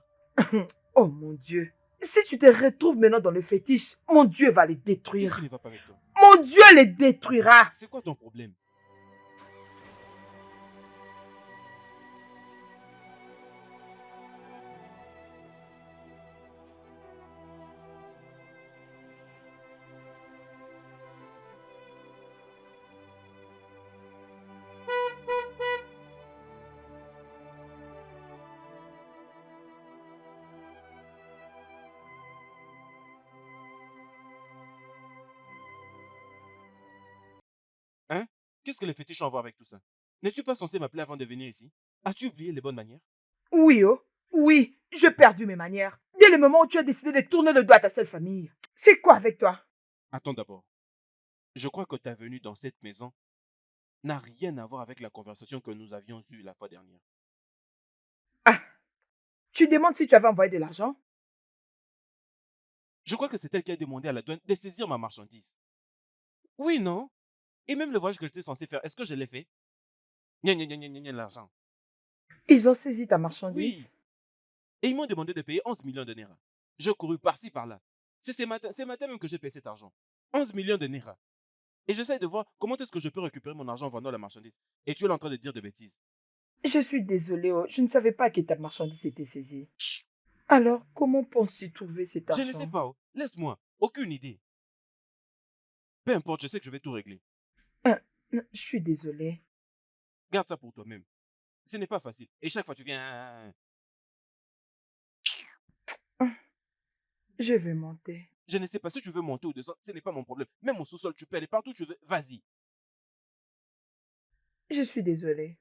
Oh mon Dieu, si tu te retrouves maintenant dans le fétiche, mon Dieu va les Qu'est-ce détruire. qui ne va pas avec toi? Mon Dieu les détruira. C'est quoi ton problème? Hein? Qu'est-ce que les fétiches ont à voir avec tout ça? N'es-tu pas censé m'appeler avant de venir ici? As-tu oublié les bonnes manières? Oui, oh, oui, j'ai perdu mes manières. Dès le moment où tu as décidé de tourner le doigt à ta seule famille. C'est quoi avec toi? Attends d'abord. Je crois que ta venue dans cette maison n'a rien à voir avec la conversation que nous avions eue la fois dernière. Ah, tu demandes si tu avais envoyé de l'argent? Je crois que c'est elle qui a demandé à la douane de saisir ma marchandise. Oui, non? Et même le voyage que j'étais censé faire, est-ce que je l'ai fait? Gna gna gna gna gna gna, l'argent. Ils ont saisi ta marchandise? Oui. Et ils m'ont demandé de payer 11 millions de Naira. Je couru par-ci, par-là. C'est ce matin même que j'ai payé cet argent. 11 millions de Naira. Et j'essaie de voir comment est-ce que je peux récupérer mon argent en vendant la marchandise. Et tu es là en train de dire des bêtises. Je suis désolée, oh, je ne savais pas que ta marchandise était saisie. Alors, comment penses-tu trouver cet Je argent? ne sais pas. Oh. Laisse-moi. Aucune idée. Peu importe, je sais que je vais tout régler. Je suis désolée. Garde ça pour toi-même. Ce n'est pas facile. Et chaque fois, tu viens... Je vais monter. Je ne sais pas si tu veux monter ou descendre. Ce n'est pas mon problème. Même au sous-sol, tu peux aller partout où tu veux. Vas-y. Je suis désolée.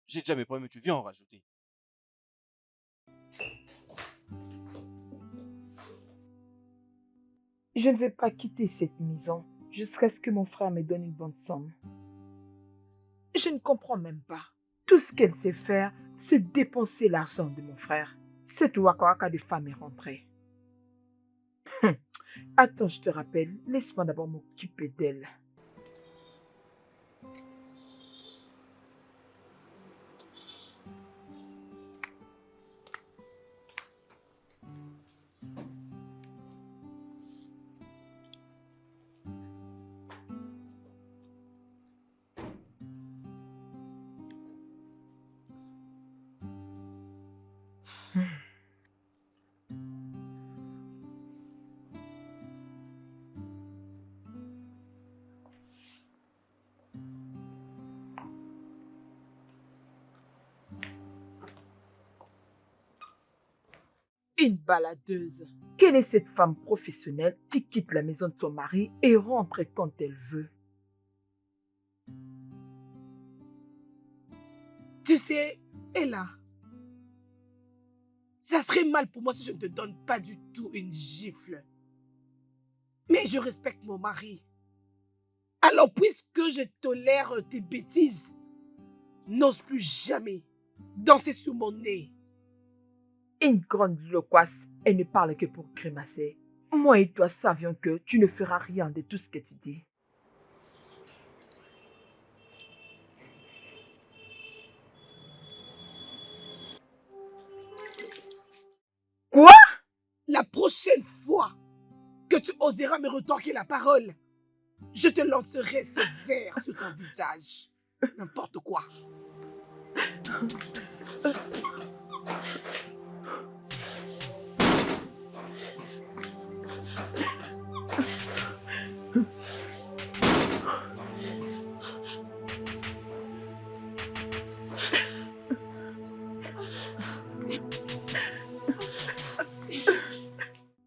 J'ai déjà mes problèmes, tu viens en rajouter. Je ne vais pas quitter cette maison jusqu'à ce que mon frère me donne une bonne somme. Je ne comprends même pas. Tout ce qu'elle sait faire, c'est dépenser l'argent de mon frère. Cette waka de femme est rentrée. Attends, je te rappelle, laisse-moi d'abord m'occuper d'elle. Une baladeuse. Quelle est cette femme professionnelle qui quitte la maison de son mari et rentre quand elle veut? Tu sais, Ella, ça serait mal pour moi si je ne te donne pas du tout une gifle. Mais je respecte mon mari. Alors, puisque je tolère tes bêtises, n'ose plus jamais danser sur mon nez. Une grande loquace, elle ne parle que pour grimacer. Moi et toi savions que tu ne feras rien de tout ce que tu dis. Quoi? La prochaine fois que tu oseras me retorquer la parole, je te lancerai ce verre sur ton visage. N'importe quoi.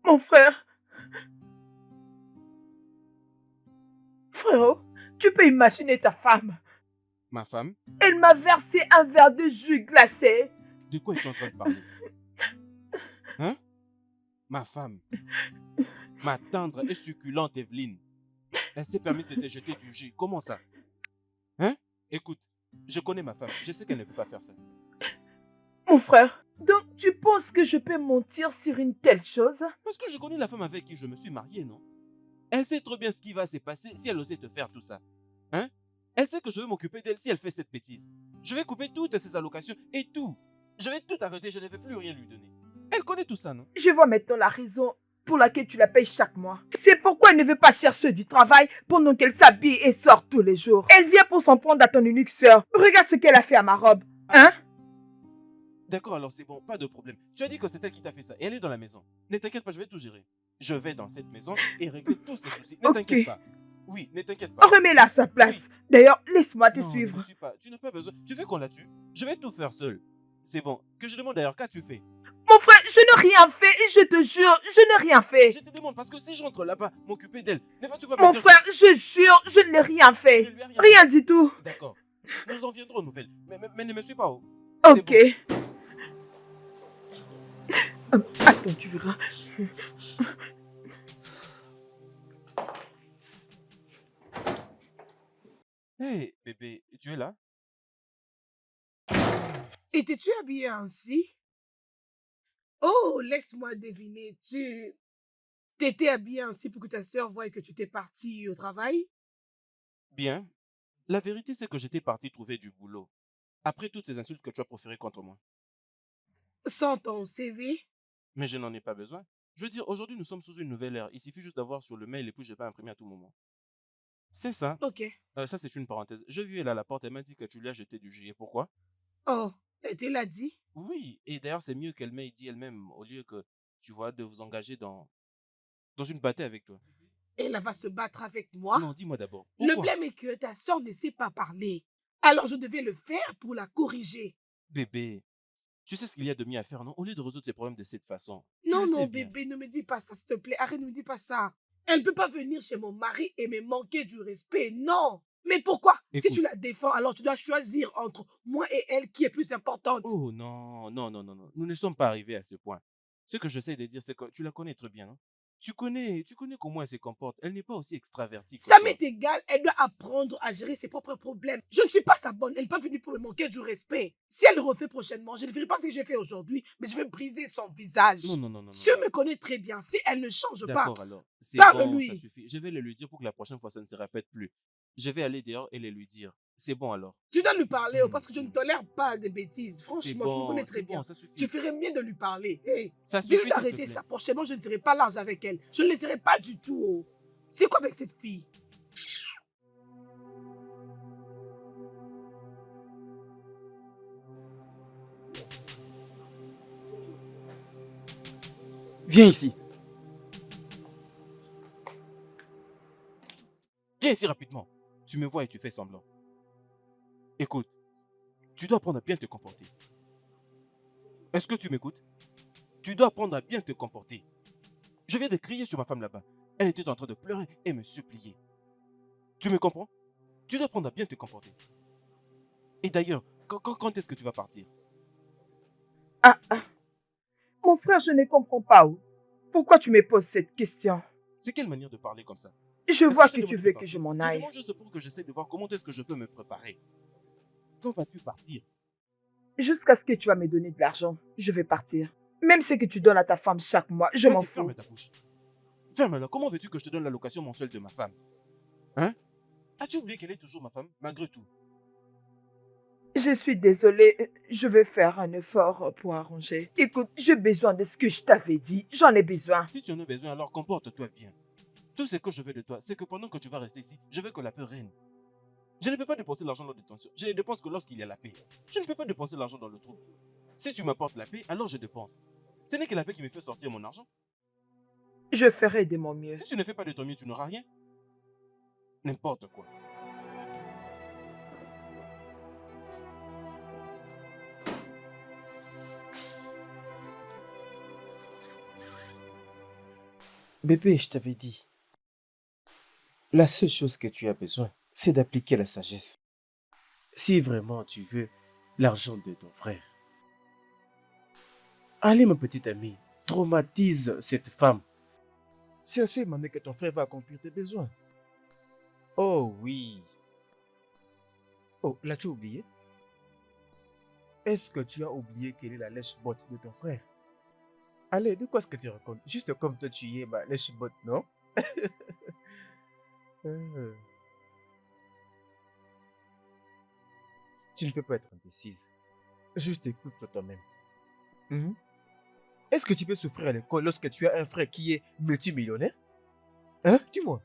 Mon frère. Frérot, tu peux imaginer ta femme. Ma femme, Elle m'a versé un verre de jus glacé. de quoi es-tu en train de parler? Hein? Ma femme, ma tendre et succulente Evelyne, elle s'est permise de te jeter du jus. Comment ça? Hein? Écoute, je connais ma femme, je sais qu'elle ne peut pas faire ça. Mon frère, donc tu penses que je peux mentir sur une telle chose? Parce que je connais la femme avec qui je me suis marié, non? Elle sait trop bien ce qui va se passer si elle osait te faire tout ça. Hein? Elle sait que je vais m'occuper d'elle si elle fait cette bêtise. Je vais couper toutes ses allocations et tout. Je vais tout arrêter, je ne vais plus rien lui donner. Elle connaît tout ça, non? Je vois maintenant la raison pour laquelle tu la payes chaque mois. C'est pourquoi elle ne veut pas chercher du travail pendant qu'elle s'habille et sort tous les jours. Elle vient pour s'en prendre à ton unique sœur. Regarde ce qu'elle a fait à ma robe. Hein? D'accord, alors c'est bon, pas de problème. Tu as dit que c'est elle qui t'a fait ça et elle est dans la maison. Ne t'inquiète pas, je vais tout gérer. Je vais dans cette maison et régler tous ces soucis. Ne Ok. t'inquiète pas. Oui, ne t'inquiète pas. Remets-la à sa place. Oui. D'ailleurs, laisse-moi te Non, suivre. ne suis pas. Tu n'as pas besoin. Tu veux qu'on la tue? Je vais tout faire seul. C'est bon. Que je demande d'ailleurs, qu'as-tu fait? Mon frère, je n'ai rien fait et je te jure, je n'ai rien fait. Je te demande parce que si je rentre là-bas, m'occuper d'elle, ne vas-tu pas me Mon dire frère, je jure, je ne l'ai rien que fait. je ne lui ai rien Rien du tout. fait? D'accord. Nous en viendrons aux nouvelles. Mais ne me suis pas. Oh. Ok. bon. Attends, tu verras. Hé, bébé, tu es là? Étais-tu habillée ainsi? Oh, laisse-moi deviner. Tu t'étais habillée ainsi pour que ta sœur voie que tu t'es partie au travail? Bien. La vérité, c'est que j'étais parti trouver du boulot. Après toutes ces insultes que tu as proférées contre moi. Sans ton CV? Mais je n'en ai pas besoin. Je veux dire, aujourd'hui, nous sommes sous une nouvelle ère. Il suffit juste d'avoir sur le mail et puis je peux imprimer à tout moment. C'est ça. Ok. Ça, c'est une parenthèse. J'ai vu elle à la porte, elle m'a dit que tu lui as jeté du jus. Et pourquoi? Oh, elle te l'a dit? Oui, et d'ailleurs, c'est mieux qu'elle m'ait dit elle-même, au lieu que, tu vois, de vous engager dans une bataille avec toi. Elle va se battre avec moi? Non, dis-moi d'abord. Le Pourquoi? blême est que ta sœur ne sait pas parler. Alors je devais le faire pour la corriger. Bébé, tu sais ce qu'il y a de mieux à faire, non? Au lieu de résoudre ces problèmes de cette façon. Tu Non, le non, sais bien. bébé, ne me dis pas ça, s'il te plaît. Arrête, ne me dis pas ça. Elle ne peut pas venir chez mon mari et me manquer du respect. Non, Mais pourquoi? Si tu Écoute. la défends, alors tu dois choisir entre moi et elle qui est plus importante. Oh non, non, non, non, non. Nous ne sommes pas arrivés à ce point. Ce que j'essaie de dire, c'est que tu la connais très bien, non? Tu connais comment elle se comporte. Elle n'est pas aussi extravertie que Ça toi. m'est égal, elle doit apprendre à gérer ses propres problèmes. Je ne suis pas sa bonne, elle n'est pas venue pour me manquer du respect. Si elle le refait prochainement, je ne ferai pas ce que j'ai fait aujourd'hui, mais je vais briser son Non, visage. non, non, non, non, Tu non. me connais très bien, si elle ne change pas, D'accord, alors. C'est bon, ça parle-lui. suffit. Je vais le lui dire pour que la prochaine fois, ça ne se répète plus. Je vais aller dehors et le lui dire. C'est bon, alors. Tu dois lui parler parce que je ne Hmm. tolère pas des bêtises. Franchement, je me connais très C'est bon, bien. ça Tu suffit. ferais mieux de lui parler. Hey, Ça dis-lui suffit, s'il te d'arrêter plaît. ça. Prochainement, je ne serai pas large avec elle. Je ne laisserai pas du tout. Oh. C'est quoi avec cette fille? Viens ici. Viens ici rapidement. Tu me vois et tu fais semblant. Écoute, tu dois apprendre à bien te comporter. Est-ce que tu m'écoutes? Tu dois apprendre à bien te comporter. Je viens de crier sur ma femme là-bas. Elle était en train de pleurer et me supplier. Tu me comprends? Tu dois apprendre à bien te comporter. Et d'ailleurs, quand est-ce que tu vas partir? Ah, ah, mon frère, je ne comprends pas. Oh. Pourquoi tu me poses cette question? C'est quelle manière de parler comme ça? Je Est-ce que vois je t'ai que tu demandé de veux que je partir? m'en Je aille. demande juste pour que j'essaie de voir comment est-ce que je peux me préparer. Quand vas-tu partir? Jusqu'à ce que tu vas me donner de l'argent, je vais partir. Même ce que tu donnes à ta femme chaque mois, je m'en Vas-y, fous. ferme ta bouche. Ferme-la. Comment veux-tu que je te donne l'allocation mensuelle de ma femme? Hein? As-tu oublié qu'elle est toujours ma femme, malgré tout? Je suis désolée, je vais faire un effort pour arranger. Écoute, j'ai besoin de ce que je t'avais dit. J'en ai besoin. Si tu en as besoin, alors comporte-toi bien. Tout ce que je veux de toi, c'est que pendant que tu vas rester ici, je veux que la paix règne. Je ne peux pas dépenser l'argent dans la détention. Je ne dépense que lorsqu'il y a la paix. Je ne peux pas dépenser l'argent dans le trouble. Si tu m'apportes la paix, alors je dépense. Ce n'est que la paix qui me fait sortir mon argent. Je ferai de mon mieux. Si tu ne fais pas de ton mieux, tu n'auras rien. N'importe quoi. Bébé, je t'avais dit, la seule chose que tu as besoin, c'est d'appliquer la sagesse. Si vraiment tu veux l'argent de ton frère, allez, mon petit ami, traumatise cette femme. C'est à ce moment que ton frère va accomplir tes besoins. Oh oui. Oh, l'as-tu oublié? Est-ce que tu as oublié quelle est la lèche-botte de ton frère? Allez, de quoi est-ce que tu racontes? Juste comme toi tu y es, ma lèche-botte, non? Euh, Tu ne peux pas être indécise. Juste écoute-toi toi-même. Mhm. Est-ce que tu peux souffrir à l'école lorsque tu as un frère qui est multimillionnaire? Hein? Dis-moi.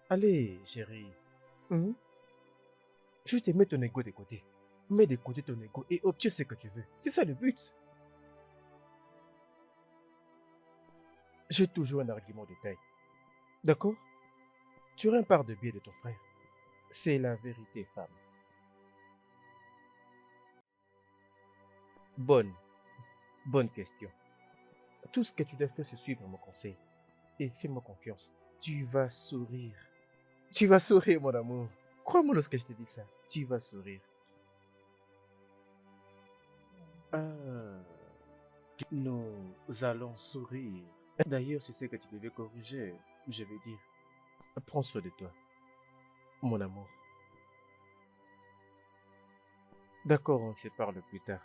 Allez, chérie. Mhm. Juste mets ton ego de côté. Mets de côté ton ego et obtiens ce que tu veux. C'est ça le but. J'ai toujours un argument de taille. D'accord? Tu auras un part de biais de ton frère. C'est la vérité, femme. Bonne question. Tout ce que tu dois faire, c'est suivre mon conseil. Et fais-moi confiance. Tu vas sourire. Tu vas sourire, mon amour. Crois-moi lorsque je te dis ça. Tu vas sourire. Ah, nous allons sourire. D'ailleurs, c'est ce que tu devais corriger. Je veux dire, prends soin de toi, mon amour. D'accord, on se parle plus tard.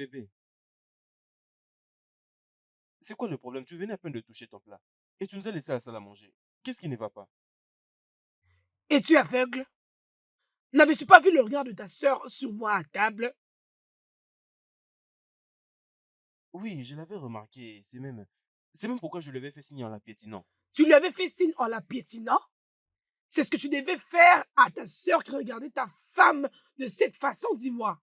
Bébé, c'est quoi le problème? Tu venais à peine de toucher ton plat. Et tu nous as laissé à la salle à manger. Qu'est-ce qui ne va pas? Es-tu aveugle? N'avais-tu pas vu le regard de ta sœur sur moi à table? Oui, je l'avais remarqué. C'est même pourquoi je lui avais fait signe en la piétinant. Tu lui avais fait signe en la piétinant? C'est ce que tu devais faire à ta sœur qui regardait ta femme de cette façon, dis-moi.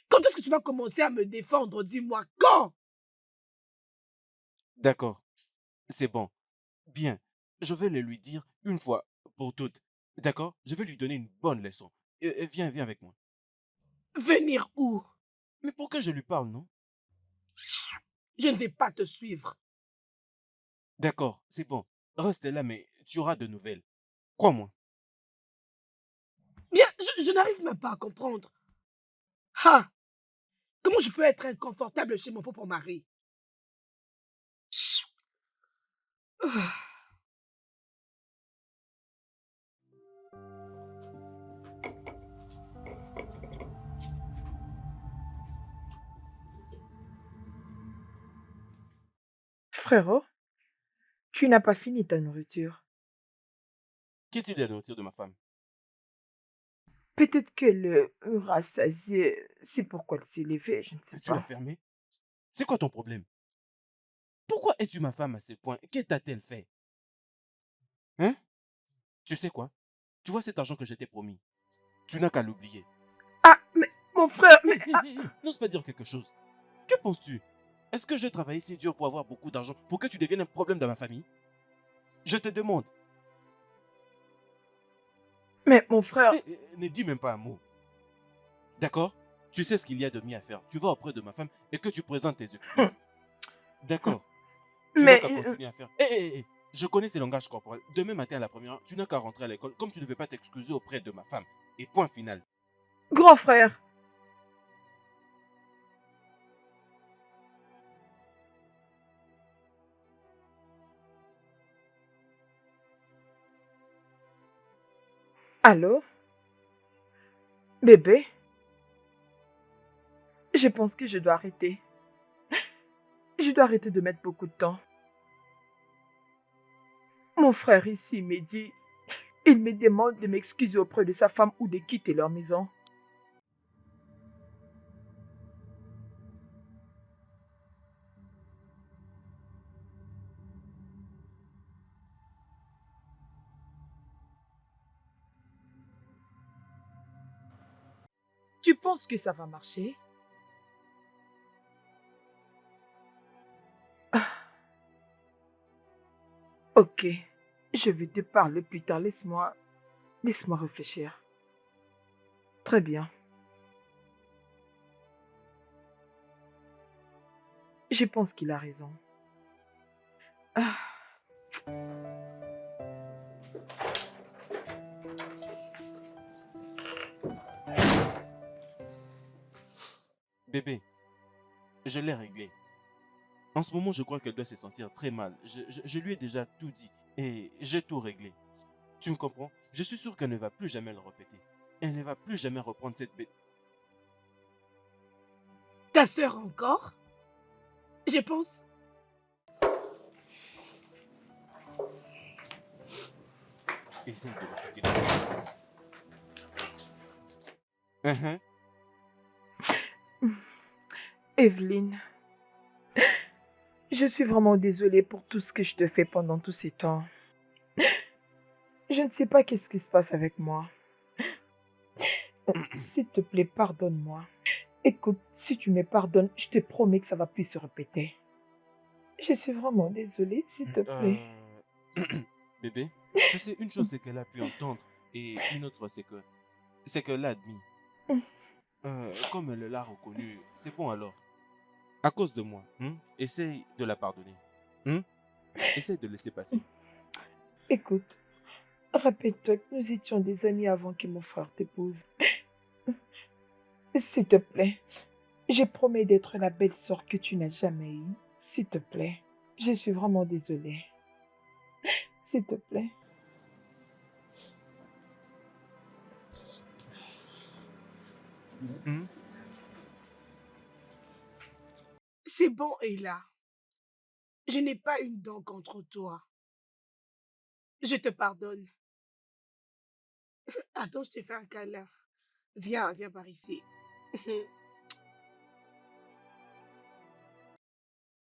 Quand est-ce que tu vas commencer à me défendre? Dis-moi quand? D'accord, c'est bon. Bien, je vais le lui dire une fois pour toutes. D'accord? Je vais lui donner une bonne leçon. Viens avec moi. Venir où? Mais pour que je lui parle, non? Je ne vais pas te suivre. D'accord, c'est bon. Reste là, mais tu auras de nouvelles. Crois-moi. Bien, je n'arrive même pas à comprendre. Ah! Comment je peux être inconfortable chez mon propre mari? Ah. Frérot, tu n'as pas fini ta nourriture. Qu'est-il de la nourriture de ma femme? Peut-être qu'elle rassasiée, c'est pourquoi elle s'est levée, je ne sais Tu l'as pas. fermée? C'est quoi ton problème? Pourquoi es-tu ma femme à ce point? Que t'a-t-elle fait? Hein? Tu sais quoi? Tu vois cet argent que je t'ai promis? Tu n'as qu'à l'oublier. Ah, mais mon frère, mais... Hé, hé, hé, hé, n'ose pas dire quelque chose. Que penses-tu? Est-ce que j'ai travaillé si dur pour avoir beaucoup d'argent pour que tu deviennes un problème dans ma famille? Je te demande. Mais mon frère... Ne dis même pas un mot. D'accord? Tu sais ce qu'il y a de mieux à faire. Tu vas auprès de ma femme et que tu présentes tes excuses. D'accord? Tu n'as Mais... qu'à continuer à faire. Hé, je connais ces langages corporels. Demain matin à la première heure, tu n'as qu'à rentrer à l'école comme tu ne veux pas t'excuser auprès de ma femme. Et point final. grand frère, allô? Bébé, je pense que je dois arrêter. Je dois arrêter de mettre beaucoup de temps. Mon frère ici me dit, il me demande de m'excuser auprès de sa femme ou de quitter leur maison. Tu penses que ça va marcher? Ah, ok, je vais te parler plus tard. Laisse-moi réfléchir. Très bien. Je pense qu'il a raison. Ah, Bébé, je l'ai réglé. En ce moment, je crois qu'elle doit se sentir très mal. Je lui ai déjà tout dit et j'ai tout réglé. Tu me comprends? Je suis sûr qu'elle ne va plus jamais le répéter. Elle ne va plus jamais reprendre cette bête. Ta sœur encore? Je pense. Essaye de l'écouter d'abord. Uhum. Evelyne, je suis vraiment désolée pour tout ce que je te fais pendant tous ces temps. Je ne sais pas qu'est-ce qui se passe avec moi. S'il te plaît, pardonne-moi. Écoute, si tu me pardonnes, je te promets que ça va plus se répéter. Je suis vraiment désolée, s'il te plaît. Bébé, tu sais, une chose c'est qu'elle a pu entendre et une autre c'est qu'elle l'a admis. Comme elle l'a reconnu, c'est bon alors. À cause de moi, essaye de la pardonner. Hein? Essaye de laisser passer. Écoute, rappelle-toi que nous étions des amis avant que mon frère t'épouse. S'il te plaît, je promets d'être la belle sœur que tu n'as jamais eue. S'il te plaît, je suis vraiment désolée. S'il te plaît. Hein? C'est bon, Ella. Je n'ai pas une dent contre toi. Je te pardonne. Attends, je te fais un câlin. Viens, viens par ici.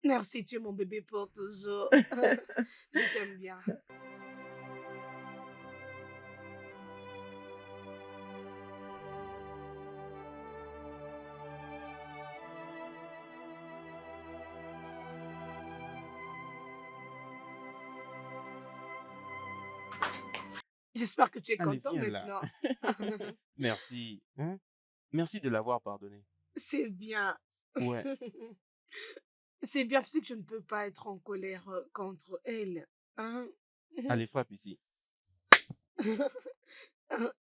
Merci, tu es mon bébé pour toujours. Je t'aime bien. J'espère que tu es Allez, content viens là. maintenant. Merci. Hein? Merci de l'avoir pardonné. C'est bien. Ouais. C'est bien, tu sais que je ne peux pas être en colère contre elle. Hein? Allez, frappe ici.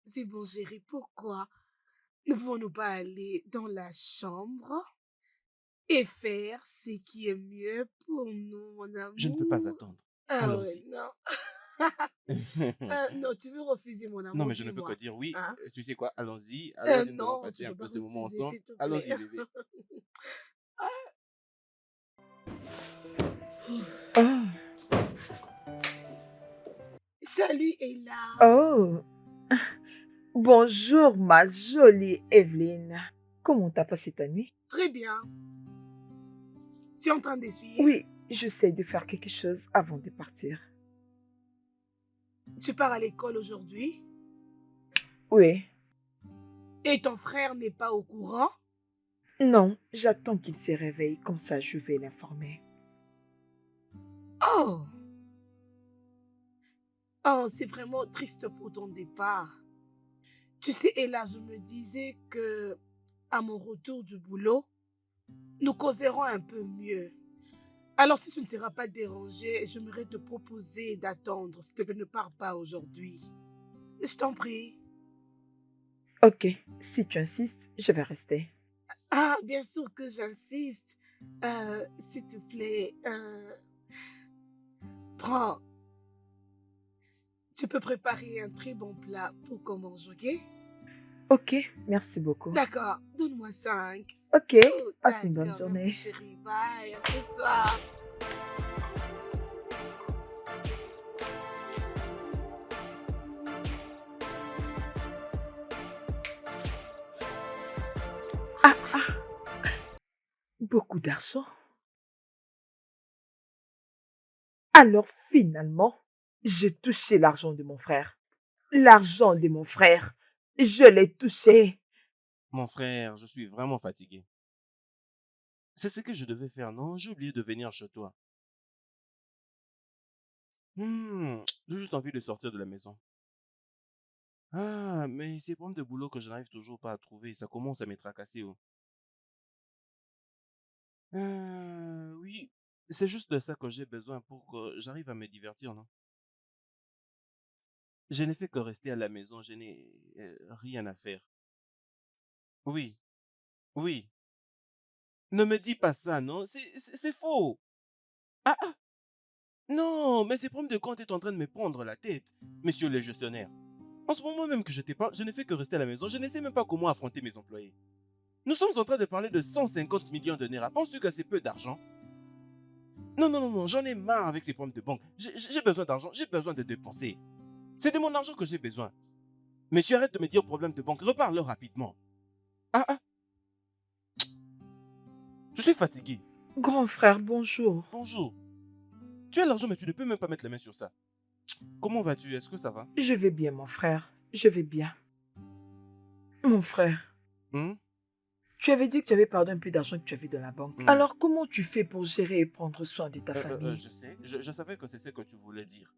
C'est bon, chérie, pourquoi ne pouvons-nous pas aller dans la chambre et faire ce qui est mieux pour nous, mon Je ne peux pas amour? attendre. Ah ouais, Allons-y. non. Non, tu veux refuser mon Non, amour, mais je ne peux que dis-moi. dire oui. Hein? Tu sais quoi? Allons-y. Allons-y, nous allons Non, tu passer ne un peux pas peu ce moment refuser, ensemble. s'il te plaît. Allons-y, bébé. Oh, Salut, Ella. oh, bonjour ma jolie Evelyne. Comment t'as passé ta nuit? Très bien. Tu es en train d'essuyer? Oui, j'essaie de faire quelque chose avant de partir. Tu pars à l'école aujourd'hui Oui, et ton frère n'est pas au courant? non, j'attends qu'il se réveille, comme ça je vais l'informer. Oh! Oh, c'est vraiment triste pour ton départ. Tu sais, Ella, je me disais que à mon retour du boulot, nous causerons un peu mieux. Alors, si tu ne seras pas dérangé, j'aimerais te proposer d'attendre. S'il te plaît, ne pars pas aujourd'hui. Je t'en prie. Ok, si tu insistes, je vais rester. Ah, bien sûr que j'insiste. S'il te plaît, prends. Tu peux préparer un très bon plat pour qu'on mange, ok? Ok, merci beaucoup. D'accord, donne-moi 5. Ok, Oh, passe une bonne d'accord, merci journée. chérie. Bye, à ce soir. Ah, ah, beaucoup d'argent. Alors finalement, j'ai touché l'argent de mon frère. L'argent de mon frère. Je l'ai touché. Mon frère, je suis vraiment fatigué. C'est ce que je devais faire, non? J'ai oublié de venir chez toi. J'ai juste envie de sortir de la maison. Ah, mais ces problèmes de boulot que je n'arrive toujours pas à trouver, ça commence à me tracasser. Oh. Oui, c'est juste de ça que j'ai besoin pour que j'arrive à me divertir, non? Je n'ai fait que rester à la maison, je n'ai rien à faire. Oui, oui. Ne me dis pas ça, non? C'est faux. Ah, ah, non, mais ces problèmes de compte est en train de me prendre la tête, monsieur le gestionnaire. En ce moment même que je te parle, je n'ai fait que rester à la maison, je ne sais même pas comment affronter mes employés. Nous sommes en train de parler de 150 millions de naira. Penses-tu que c'est peu d'argent? Non, non, non, non, j'en ai marre avec ces problèmes de banque. J'ai besoin d'argent, j'ai besoin de dépenser. C'est de mon argent que j'ai besoin. Monsieur, arrête de me dire problème de banque, reparle-leur rapidement. Ah, ah, je suis fatigué. Grand frère, bonjour. Bonjour. Tu as l'argent, mais tu ne peux même pas mettre la main sur ça. Comment vas-tu? Est-ce que ça va? Je vais bien, mon frère. Je vais bien. Mon frère, Hmm? tu avais dit que tu avais perdu un peu d'argent que tu avais dans la banque. Hmm. Alors, comment tu fais pour gérer et prendre soin de ta famille? Je sais, je savais que c'est ce que tu voulais dire.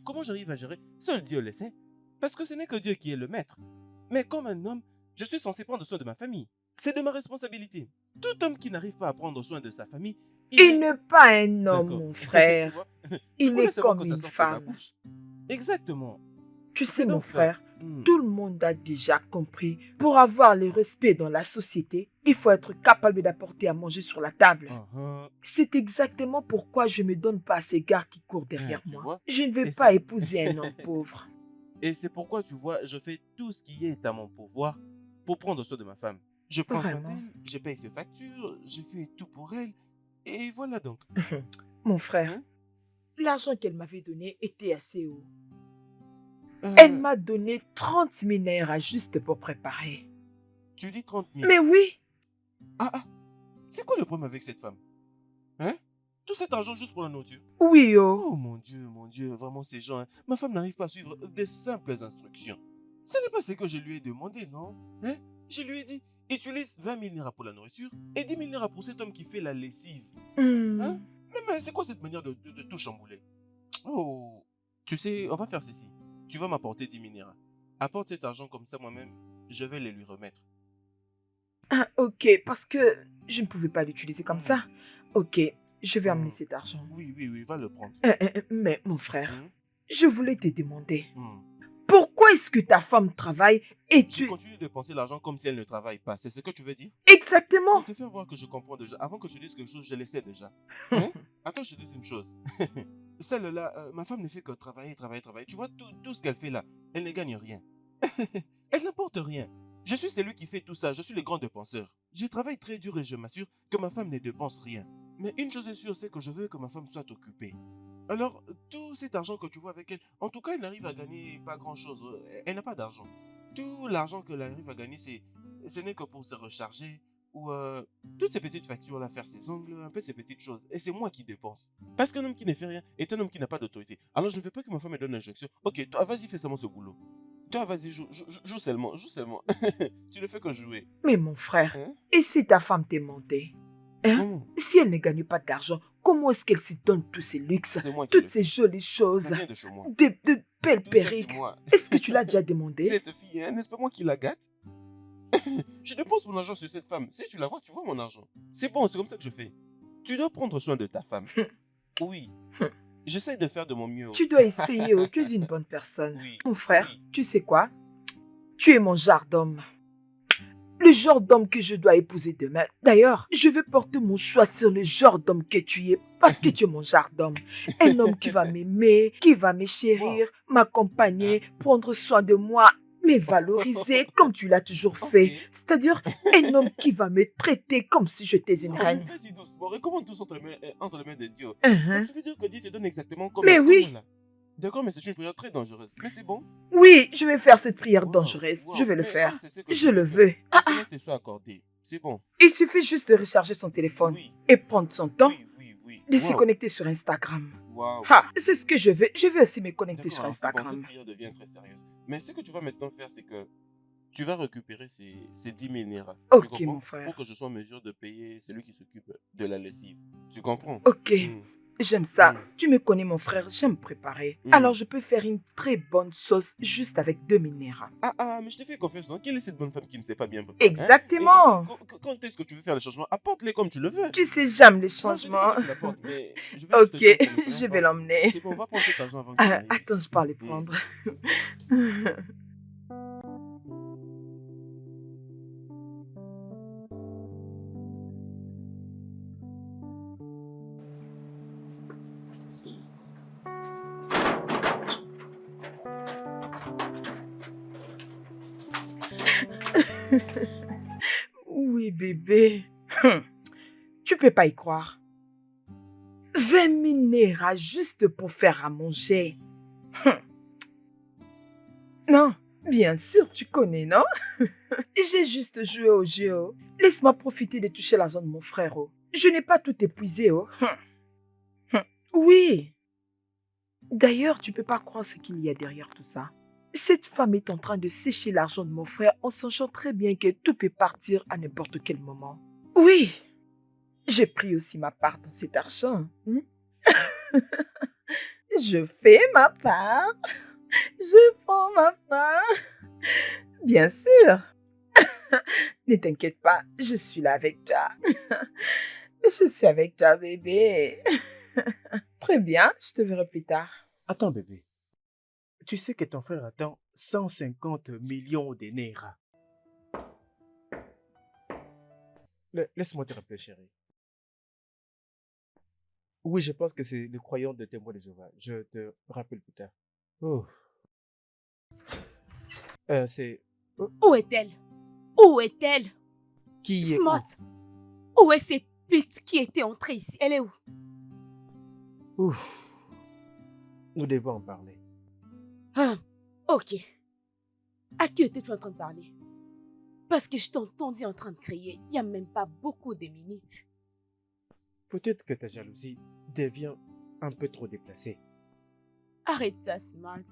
Comment j'arrive à gérer? Seul Dieu le sait. Parce que ce n'est que Dieu qui est le maître. Mais comme un homme, je suis censé prendre soin de ma famille. C'est de ma responsabilité. Tout homme qui n'arrive pas à prendre soin de sa famille, Il n'est pas un homme, D'accord. mon Tu frère. vois? Tu Il voulais est seulement comme que ça une sorte de ma femme. bouche. Exactement. Tu C'est sais, mon donc ça. frère, Hmm. tout le monde a déjà compris. Pour avoir le respect dans la société, il faut être capable d'apporter à manger sur la table. Uh-huh. C'est exactement pourquoi je ne me donne pas à ces gars qui courent derrière Tu moi. vois? Je ne vais Et pas c'est- épouser un homme pauvre. Et c'est pourquoi, tu vois, je fais tout ce qui est à mon pouvoir pour prendre soin de ma femme. Je prends soin Vraiment. d'elle, je paye ses factures, je fais tout pour elle. Et voilà donc. Mon frère, Hein? L'argent qu'elle m'avait donné était assez haut. elle Euh, m'a donné 30 000 naira juste pour préparer. Tu dis 30 000. Mais oui, Ah, c'est quoi le problème avec cette femme? Hein? Tout cet argent juste pour la nourriture? oui, oh. Oh mon Dieu, vraiment ces gens, hein. Ma femme n'arrive pas à suivre des simples instructions. Ce n'est pas ce que je lui ai demandé, non? Hein? Je lui ai dit, utilise 20 000 naira pour la nourriture et 10 000 naira pour cet homme qui fait la lessive. Hein? Mais c'est quoi cette manière de tout chambouler? Oh, tu sais, on va faire ceci. Tu vas m'apporter 10 000 naira. Apporte cet argent comme ça moi-même, je vais les lui remettre. Ah, ok, parce que je ne pouvais pas l'utiliser comme ça. Ok, je vais amener cet argent. Oui, va le prendre. Mais mon frère, Hum, je voulais te demander, hum. pourquoi est-ce que ta femme travaille et Tu tu... continues de dépenser l'argent comme si elle ne travaille pas. C'est ce que tu veux dire? Exactement. Pour te faire voir que je comprends déjà, avant que je dise quelque chose, je le sais déjà. Hein? Attends, je te dis une chose. Celle-là, ma femme ne fait que travailler. Tu vois, tout ce qu'elle fait là, elle ne gagne rien. Elle n'apporte rien. Je suis celui qui fait tout ça, je suis le grand dépenseur. Je travaille très dur et je m'assure que ma femme ne dépense rien. Mais une chose est sûre, c'est que je veux que ma femme soit occupée. Alors, tout cet argent que tu vois avec elle, en tout cas, elle n'arrive à gagner pas grand-chose. Elle n'a pas d'argent. Tout l'argent qu'elle arrive à gagner, ce n'est que pour se recharger ou toutes ces petites factures là, faire ses ongles, un peu ces petites choses. Et c'est moi qui dépense. Parce qu'un homme qui ne fait rien est un homme qui n'a pas d'autorité. Alors je ne veux pas que ma femme me donne l'injection. Ok, toi, vas-y, fais seulement ce boulot. Toi, vas-y, joue seulement, joue seulement. Tu ne fais que jouer. Mais mon frère, Hein? et si ta femme t'est mentée? Hein? Comment? Si elle ne gagne pas d'argent, comment est-ce qu'elle se donne tous ces luxes, C'est moi qui toutes le ces fais. jolies choses, Ça vient de chez moi. de belles Tout ça, c'est perruques? moi. Est-ce que tu l'as déjà demandé? Cette fille, hein, n'est-ce pas moi qui la gâte? Je dépense mon argent sur cette femme. Si tu la vois, tu vois mon argent. C'est bon, c'est comme ça que je fais. Tu dois prendre soin de ta femme. Oui. J'essaie de faire de mon mieux. Tu dois essayer, oh, tu es une bonne personne. Oui. Mon frère, Oui. tu sais quoi? Tu es mon genre d'homme. Le genre d'homme que je dois épouser demain. D'ailleurs, je vais porter mon choix sur le genre d'homme que tu es parce que tu es mon genre d'homme. Un homme qui va m'aimer, qui va me chérir, m'accompagner, prendre soin de moi, me valoriser comme tu l'as toujours fait. Ok. C'est-à-dire un homme qui va me traiter comme si j'étais une Non, reine. vas-y doucement. Recommande tout entre les mains de Dieu. Hein? Donc tu veux dire que Dieu te donne exactement comme Mais oui. comme là. D'accord, mais c'est une prière très dangereuse. Mais c'est bon. Oui, je vais faire cette prière Wow, dangereuse. wow. Je vais le Mais faire. comme c'est ce que Je le veux veux. que cela te soit accordé. C'est bon. Il suffit juste de recharger son téléphone Oui. et prendre son temps Oui. de se Wow. connecter sur Instagram. Wow. Ah, c'est ce que je veux. Je veux aussi me connecter D'accord, sur alors c'est bon, cette Instagram. prière devient très sérieuse. Mais ce que tu vas maintenant faire, c'est que tu vas récupérer ces 10 000 naira. Tu Ok, comprends? mon frère. Pour que je sois en mesure de payer celui qui s'occupe de la lessive. Tu comprends? Ok, Mm. j'aime ça. Mm. Tu me connais, mon frère, j'aime préparer. Mm. Alors, je peux faire une très bonne sauce juste avec 2000 naira. Mais je te fais confiance, non? Quelle est cette bonne femme qui ne sait pas bien préparer? Hein? Exactement. Et quand est-ce que tu veux faire le changement? Apporte-les comme tu le veux. Tu sais, j'aime les Non, je dis changements. pas que tu l'apportes, mais je vais juste te Ok, dire que nous je soyons vais pas- l'emmener. C'est bon, on va prendre cet argent avant qu'il Ah, n'arrive ici. attends, je pars les Mm. prendre. Oui, bébé. Tu peux pas y croire. 20 000 naira juste pour faire à manger. Non, bien sûr, tu connais, non? J'ai juste joué au jeu. Oh. Laisse-moi profiter de toucher l'argent de mon frère. Oh. Je n'ai pas tout épuisé. Oh. Oui. D'ailleurs, tu peux pas croire ce qu'il y a derrière tout ça. Cette femme est en train de sécher l'argent de mon frère en sachant très bien que tout peut partir à n'importe quel moment. Oui, j'ai pris aussi ma part dans cet argent. Je fais ma part. Je prends ma part. Bien sûr. Ne t'inquiète pas, je suis là avec toi. Je suis avec toi, bébé. Très bien, je te verrai plus tard. Attends, bébé. Tu sais que ton frère attend 150 millions de naira. Laisse-moi te rappeler, chérie. Oui, je pense que c'est le croyant de témoin de Jéhovah. Je te rappelle plus tard. Oh. C'est... Où est-elle? Où est-elle? Qui est où? Smart, où est cette pute qui était entrée ici? Elle est où? Ouf. Nous devons en parler. Ah, ok. À qui étais-tu en train de parler? Parce que je t'ai entendu en train de crier, il n'y a même pas beaucoup de minutes. Peut-être que ta jalousie devient un peu trop déplacée. Arrête ça, Smart.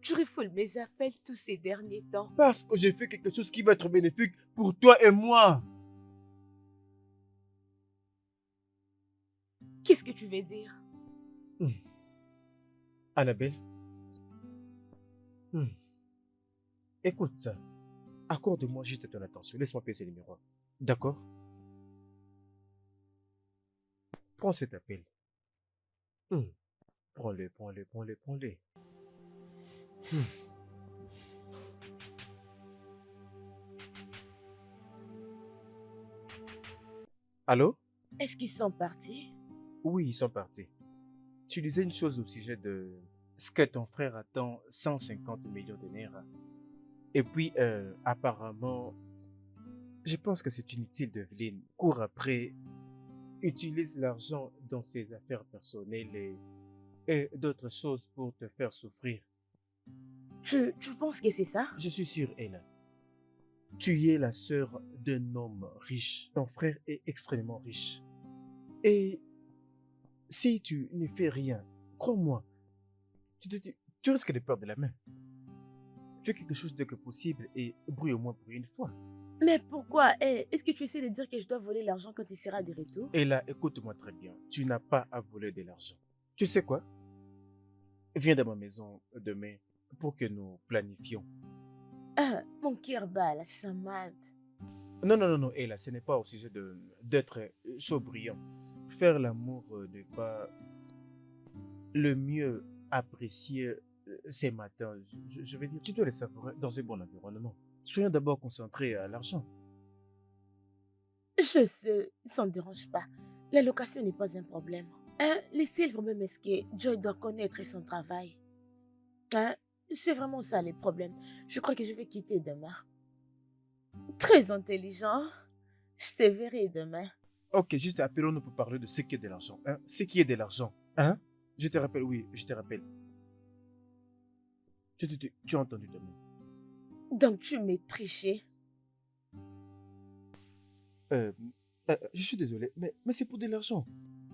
Tu refoules mes appels tous ces derniers temps. Parce que j'ai fait quelque chose qui va être bénéfique pour toi et moi. Qu'est-ce que tu veux dire? Annabelle. Écoute ça. Accorde-moi juste ton attention. Laisse-moi passer le miroir. D'accord? Prends cet appel. Prends-le, prends-le, prends-le, prends-le. Allô? Est-ce qu'ils sont partis? Oui, ils sont partis. Tu disais une chose au sujet de ce que ton frère attend 150 millions de naira. Et puis, apparemment, je pense que c'est inutile, Develyne. Cours après, utilise l'argent dans ses affaires personnelles et d'autres choses pour te faire souffrir. Tu penses que c'est ça? Je suis sûr, Ella. Tu es la sœur d'un homme riche. Ton frère est extrêmement riche. Et si tu ne fais rien, crois-moi, tu risques de perdre la main. Fais quelque chose dès que possible et brille au moins pour une fois. Mais pourquoi? Est-ce que tu essaies de dire que je dois voler l'argent quand il sera de retour? Et là, écoute-moi très bien. Tu n'as pas à voler de l'argent. Tu sais quoi? Viens dans ma maison demain pour que nous planifions. Ah, mon cœur bat, la chamade. Non, et là, ce n'est pas au sujet d'être chaud brillant. Faire l'amour n'est pas le mieux apprécié ces matins. Je veux dire, tu dois les savourer dans un bon environnement. Soyons d'abord concentrés à l'argent. Je sais, ça ne dérange pas. La location n'est pas un problème. Hein? Le seul problème est que Joy doit connaître son travail. Hein? C'est vraiment ça le problème. Je crois que je vais quitter demain. Très intelligent. Je te verrai demain. Ok, juste appelons-nous pour parler de ce qui est de l'argent. Hein? Ce qui est de l'argent. Hein? Je te rappelle, oui, je te rappelle. Tu as entendu demain. Donc tu m'es triché. Je suis désolé, mais c'est pour de l'argent.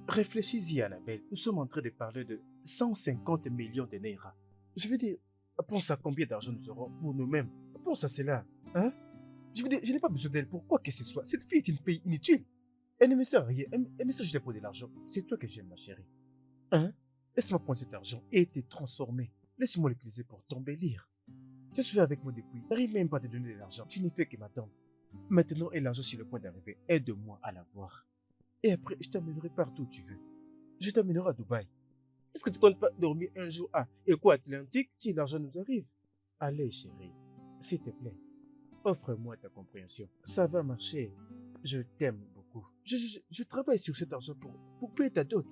Réfléchis-y, Annabelle. Nous sommes en train de parler de 150 millions de naira. Je veux dire, pense à combien d'argent nous aurons pour nous-mêmes. Pense à cela. Hein? Je veux dire, je n'ai pas besoin d'elle pour quoi que ce soit. Cette fille est une fille inutile. Elle ne me sert à rien. Elle me sert juste pour de l'argent. C'est toi que j'aime, ma chérie. Hein? Laisse-moi prendre cet argent et te transformer. Laisse-moi l'utiliser pour t'embellir. Tu as suivi avec moi depuis. N'arrive même pas à te donner de l'argent. Tu ne fais que m'attendre. Maintenant, et l'argent sur le point d'arriver. Aide-moi à l'avoir. Et après, je t'emmènerai partout où tu veux. Je t'emmènerai à Dubaï. Est-ce que tu comptes pas dormir un jour à Éco-Atlantique si l'argent nous arrive? Allez, chérie, s'il te plaît, offre-moi ta compréhension. Ça va marcher. Je t'aime beaucoup. Je travaille sur cet argent pour payer ta dot.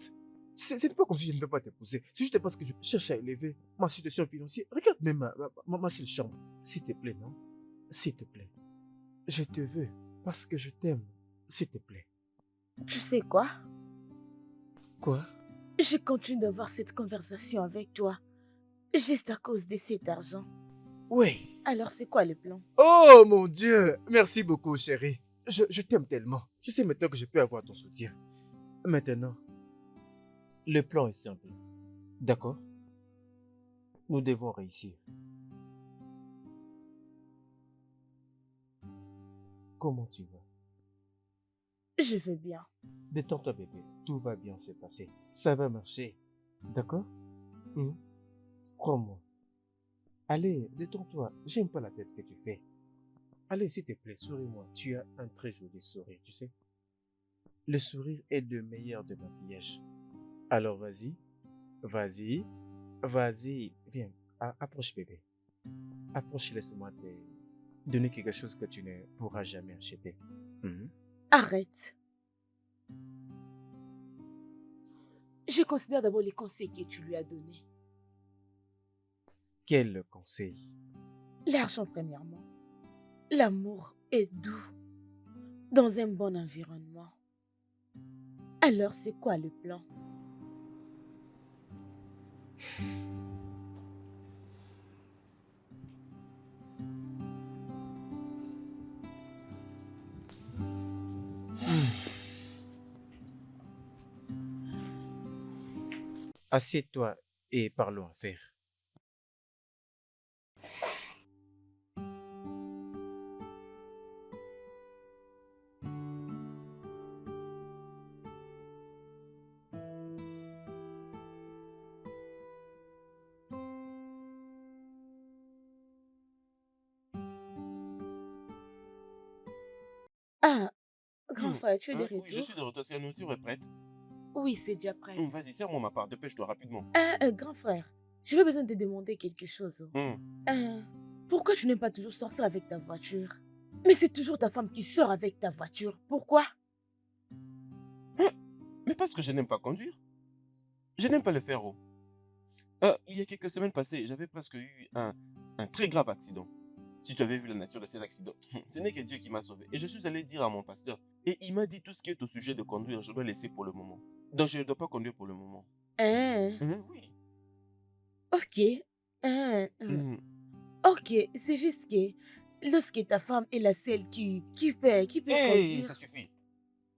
Ce n'est pas comme si je ne veux pas t'épouser. C'est juste parce que je cherche à élever ma situation financière. Regarde même ma seule chambre. S'il te plaît, non? S'il te plaît. Je te veux parce que je t'aime. S'il te plaît. Tu sais quoi? Quoi? Je continue d'avoir cette conversation avec toi. Juste à cause de cet argent. Oui. Alors c'est quoi le plan? Oh mon Dieu! Merci beaucoup, chérie. Je t'aime tellement. Je sais maintenant que je peux avoir ton soutien. Maintenant, le plan est simple. D'accord? Nous devons réussir. Comment tu vas? Je vais bien. Détends-toi, bébé. Tout va bien se passer. Ça va marcher. D'accord? Crois-moi. Allez, détends-toi. J'aime pas la tête que tu fais. Allez, s'il te plaît, souris-moi. Tu as un très joli sourire, tu sais. Le sourire est le meilleur de maquillage. Alors vas-y, vas-y, vas-y. Viens, approche, bébé. Approche, laisse-moi te donner quelque chose que tu ne pourras jamais acheter. Arrête. Je considère d'abord les conseils que tu lui as donnés. Quel conseil? L'argent premièrement. L'amour est doux. dans un bon environnement. Alors, c'est quoi le plan? Assieds-toi et parlons affaires. Ah, grand frère, tu es de Hein? Oui, je suis retour? de retour. Si la nourriture est prête. Oui, c'est déjà prêt. Vas-y, serre-moi ma part. Dépêche-toi rapidement. Grand frère, j'avais besoin de te demander quelque chose. Hum. Euh, Pourquoi tu n'aimes pas toujours sortir avec ta voiture? Mais c'est toujours ta femme qui sort avec ta voiture. Pourquoi? Hein? Mais parce que je n'aime pas conduire. Je n'aime pas le faire. Oh. Il y a quelques semaines passées, j'avais presque eu un très grave accident. Si tu avais vu la nature de cet accident, ce n'est que Dieu qui m'a sauvé. Et je suis allé dire à mon pasteur. Et il m'a dit tout ce qui est au sujet de conduire, je dois laisser pour le moment. Donc je ne dois pas conduire pour le moment. Hein, Oui. ok. Hein, Hum. ok, c'est juste que lorsque ta femme est la seule qui peut Hé, ça conduire. suffit.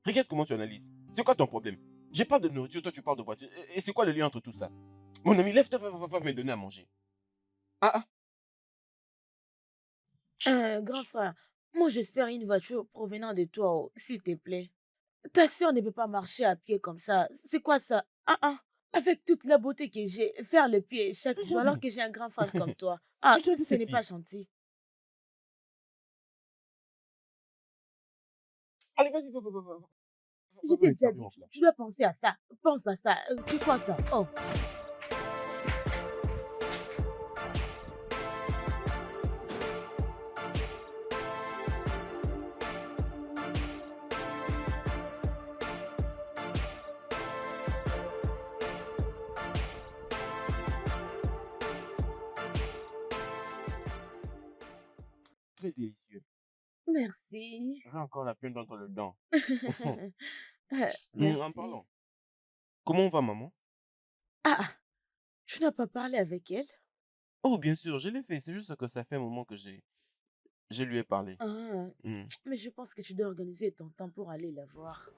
Regarde comment tu analyses. C'est quoi ton problème? Je parle de nourriture, toi tu parles de voiture. Et c'est quoi le lien entre tout ça? Mon ami, lève-toi, va me donner à manger. Ah, ah. Grand frère, moi j'espère une voiture provenant de toi, oh, s'il te plaît. Ta soeur ne peut pas marcher à pied comme ça. C'est quoi ça? Ah, ah. Avec toute la beauté que j'ai, faire le pied chaque jour alors Regarde-le. que j'ai un grand frère comme toi. Ah, Regarde ce cette n'est pas fille. gentil. Allez, vas-y, Je va t'ai me déjà servir dit, mon tu, plat. tu dois penser à ça. Pense à ça. C'est quoi ça? Oh, Très délicieux. merci. J'ai encore la peine d'entre le dent. En Merci. parlant. Comment va maman? Ah, ah, tu n'as pas parlé avec elle? Oh, bien sûr, je l'ai fait. C'est juste que ça fait un moment que je lui ai parlé. Ah, Hmm. mais je pense que tu dois organiser ton temps pour aller la voir.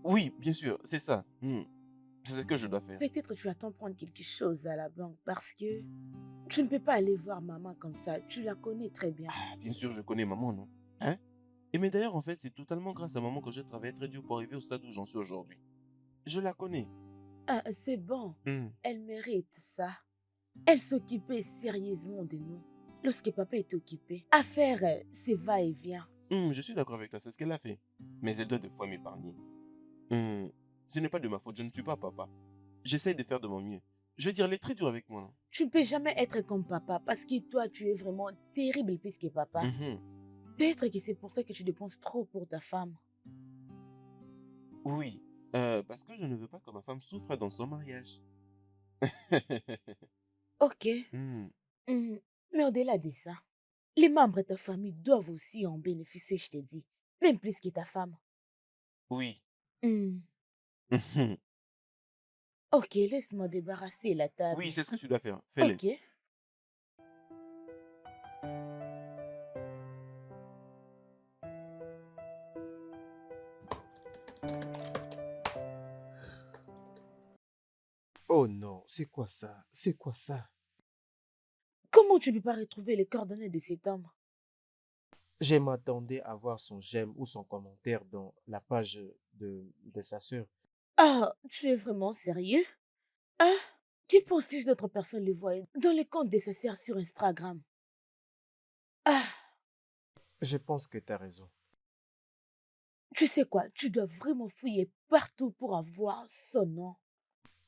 Oui, bien sûr, c'est ça. C'est ce que je dois faire. Peut-être tu attends prendre quelque chose à la banque parce que tu ne peux pas aller voir maman comme ça. Tu la connais très bien. Ah, bien sûr, je connais maman, non? Hein? Et mais d'ailleurs, en fait, c'est totalement grâce à maman que j'ai travaillé très dur pour arriver au stade où j'en suis aujourd'hui. Je la connais. Ah, c'est bon. Hmm. Elle mérite ça. Elle s'occupait sérieusement de nous. Lorsque papa était occupé, à faire ses va-et-vient. Je suis d'accord avec toi, c'est ce qu'elle a fait. Mais elle doit des fois m'épargner. Ce n'est pas de ma faute, je ne suis pas papa. J'essaye de faire de mon mieux. Je veux dire, elle est très dure avec moi. Tu ne peux jamais être comme papa parce que toi, tu es vraiment terrible plus que papa. Mhm. Peut-être que c'est pour ça que tu dépenses trop pour ta femme. Oui, parce que je ne veux pas que ma femme souffre dans son mariage. Ok. Hmm. Mhm. Mais au-delà de ça, les membres de ta famille doivent aussi en bénéficier, je te dis. Même plus que ta femme. Oui. Hmm. Mhm. Ok, laisse-moi débarrasser la Oui, table. c'est ce que tu dois faire. Fais-le. Ok. Oh non, c'est quoi ça? C'est quoi ça? Comment tu ne peux pas retrouver les coordonnées de cet homme? Je m'attendais à voir son j'aime ou son commentaire dans la page de sa sœur. Ah, tu es vraiment sérieux? Hein? Qui penses-tu d'autres personnes les voient dans les comptes de sa sœur sur Instagram? Ah, Je pense que tu as raison. tu sais quoi? Tu dois vraiment fouiller partout pour avoir son nom.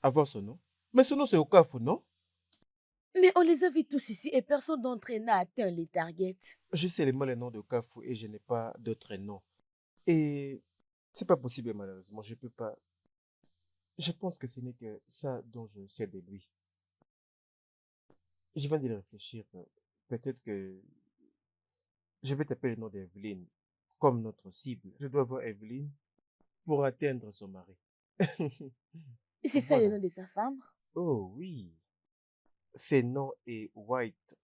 Avoir son nom? Mais son nom, c'est Okafu, non? Mais on les a vus tous ici et personne d'entre eux n'a atteint les targets. Je sais seulement le nom de Okafu et je n'ai pas d'autre nom. Et c'est pas possible, malheureusement. Je peux pas. Je pense que ce n'est que ça dont je sais de lui. Je viens de réfléchir. Peut-être que je vais taper le nom d'Evelyne comme notre cible. Je dois voir Evelyne pour atteindre son mari. C'est ça le Voilà. nom de sa femme? Oh oui. Ses noms est White.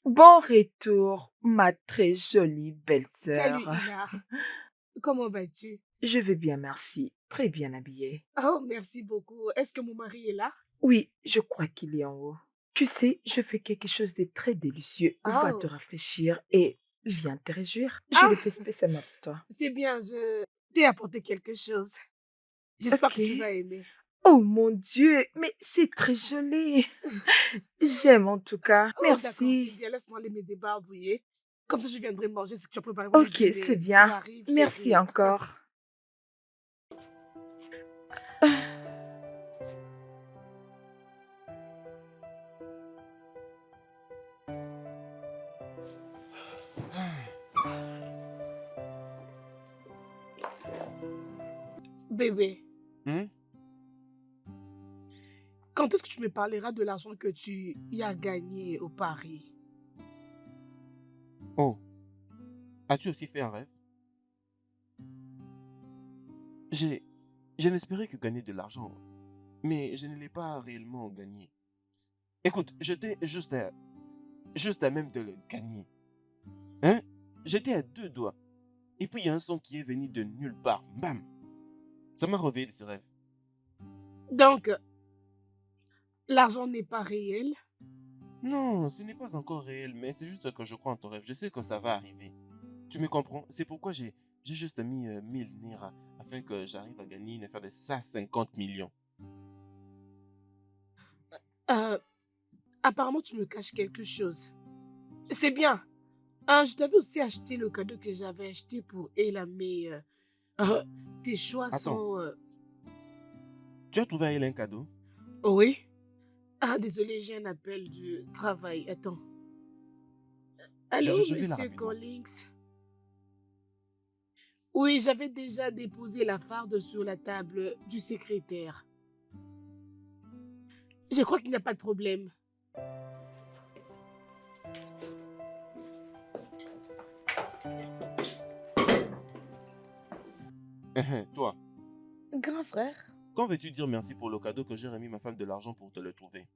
Bon retour, ma très jolie Salut belle-sœur. Ina, comment vas-tu? Je vais bien, merci. Très bien habillée. Oh, merci beaucoup. Est-ce que mon mari est là? Oui, je crois qu'il est en haut. Tu sais, je fais quelque chose de très délicieux. Va te Oh, rafraîchir et viens te réjouir. Je l'ai ah, fait spécialement pour toi. c'est bien, je t'ai apporté quelque chose. J'espère Ok. que tu vas aimer. Oh mon Dieu, mais c'est très joli. J'aime en tout cas. Oh, d'accord, c'est Merci. bien. Laisse-moi aller me débarbouiller. Comme ça, je viendrai manger ce que tu as préparé pour le Ok, c'est dîner. bien. J'arrive, Merci chérie. encore. Bébé, Hmm? quand est-ce que tu me parleras de l'argent que tu y as gagné au Paris? Oh, as-tu aussi fait un rêve? J'ai, je n'espérais que gagner de l'argent, mais je ne l'ai pas réellement gagné. Écoute, j'étais juste à même de le gagner. Hein? J'étais à deux doigts. Et puis il y a un son qui est venu de nulle part. Bam! Ça m'a réveillé de ce rêve. Donc, l'argent n'est pas réel. Non, ce n'est pas encore réel, mais c'est juste que je crois en ton rêve. Je sais que ça va arriver. Tu me comprends? C'est pourquoi j'ai juste mis 1000 Naira afin que j'arrive à gagner une affaire de 150 millions. Euh, apparemment, tu me caches quelque chose. C'est bien. Je t'avais aussi acheté le cadeau que j'avais acheté pour Ella, mais euh, tes choix Attends, sont... tu as trouvé à elle un cadeau? Oui. Ah, désolé, j'ai un appel du travail. Attends. Allô, Je vais là monsieur rapidement. Collins? Oui, j'avais déjà déposé la farde sur la table du secrétaire. Je crois qu'il n'y a pas de problème. Toi, Grand frère, quand veux-tu dire merci pour le cadeau que j'ai remis ma femme de l'argent pour te le trouver?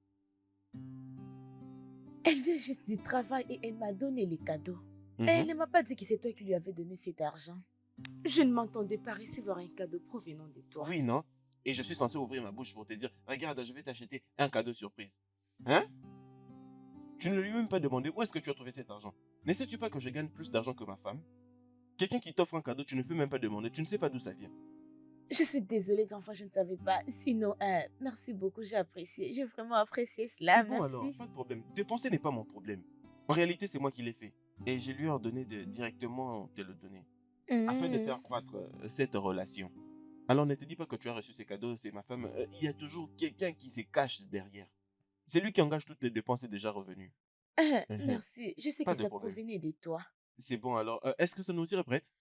elle vient juste du travail et elle m'a donné les cadeaux. Et elle Mhm. ne m'a pas dit que c'est toi qui lui avais donné cet argent. Je ne m'entendais pas recevoir un cadeau provenant de toi. Oui, non? Et je suis censé ouvrir ma bouche pour te dire, regarde, je vais t'acheter un cadeau surprise. Hein? Tu ne lui as même pas demandé où est-ce que tu as trouvé cet argent. Ne sais-tu pas que je gagne plus d'argent que ma femme? Quelqu'un qui t'offre un cadeau, tu ne peux même pas demander, tu ne sais pas d'où ça vient. Je suis désolée, grand frère, je ne savais pas. Sinon, merci beaucoup, j'ai apprécié. J'ai vraiment apprécié cela, C'est bon alors, merci. pas de problème. Dépenser n'est pas mon problème. En réalité, c'est moi qui l'ai fait. Et je lui ai ordonné de directement te le donner, afin de faire Mhm. croître cette relation. Alors ne te dis pas que tu as reçu ces cadeaux, c'est ma femme. Il y a toujours quelqu'un qui se cache derrière. C'est lui qui engage toutes les dépenses et déjà revenus. Mhm. Merci, je sais que Pas de ça problème. provenait de toi. C'est bon alors. Est-ce que sa nourriture est prête?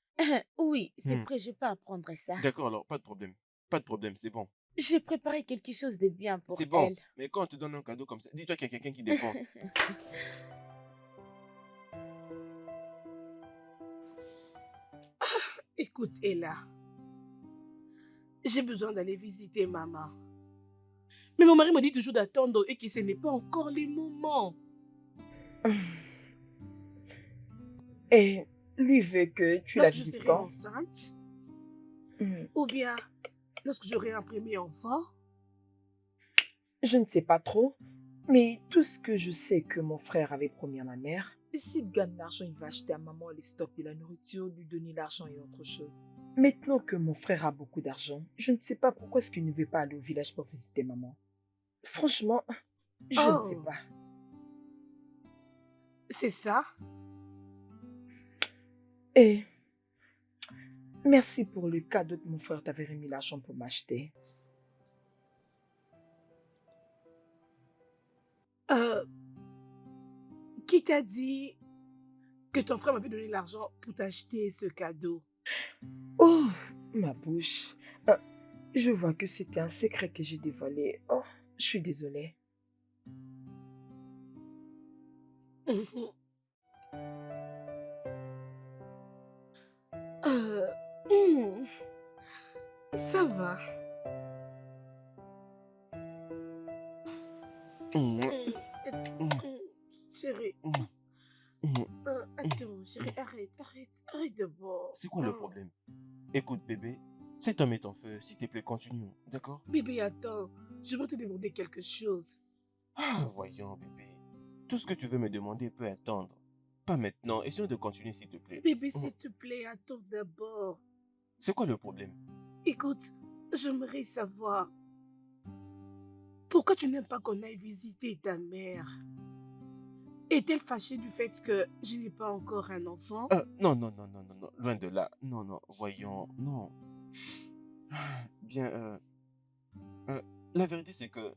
Oui, c'est Hmm. prêt, je peux apprendre ça. D'accord alors, pas de problème. Pas de problème, c'est bon. J'ai préparé quelque chose de bien pour C'est bon. elle. Mais quand on te donne un cadeau comme ça, dis-toi qu'il y a quelqu'un qui dépense. Écoute, Ella, j'ai besoin d'aller visiter maman. Mais mon mari me dit toujours d'attendre et que ce n'est pas encore le moment. Et lui veut que tu la Lorsque je visites serai quand? enceinte, Hmm, ou bien lorsque j'aurai un premier enfant. Je ne sais pas trop, mais tout ce que je sais que mon frère avait promis à ma mère, s'il gagne l'argent, il va acheter à maman les stocks de la nourriture, lui donner l'argent et autre chose. Maintenant que mon frère a beaucoup d'argent, je ne sais pas pourquoi est-ce qu'il ne veut pas aller au village pour visiter maman. Franchement, je ne sais Oh, pas. c'est ça? Et merci pour le cadeau que mon frère t'avait remis l'argent pour m'acheter. Euh, qui t'a dit que ton frère m'avait donné l'argent pour t'acheter ce cadeau? Oh, ma bouche. Euh, Je vois que c'était un secret que j'ai dévoilé. Oh, je suis désolée. Euh, hmm, ça va. Mm, Hmm, mm, Chérie, mm, mm. attends, chérie, arrête d'abord. C'est quoi le problème? Écoute, bébé, cet homme est en feu. S'il te plaît, continuons, d'accord? Bébé, attends, je veux te demander quelque chose. Ah, voyons, bébé. Tout ce que tu veux me demander peut attendre. Pas maintenant. Essayons de continuer, s'il te plaît. Bébé, s'il te plaît, attends d'abord. C'est quoi le problème? Écoute, j'aimerais savoir pourquoi tu n'aimes pas qu'on aille visiter ta mère. Est-elle fâchée du fait que je n'ai pas encore un enfant? Non, non, non, non, non, non. Loin de là. Non, non, voyons, non. Bien, euh, la vérité, c'est que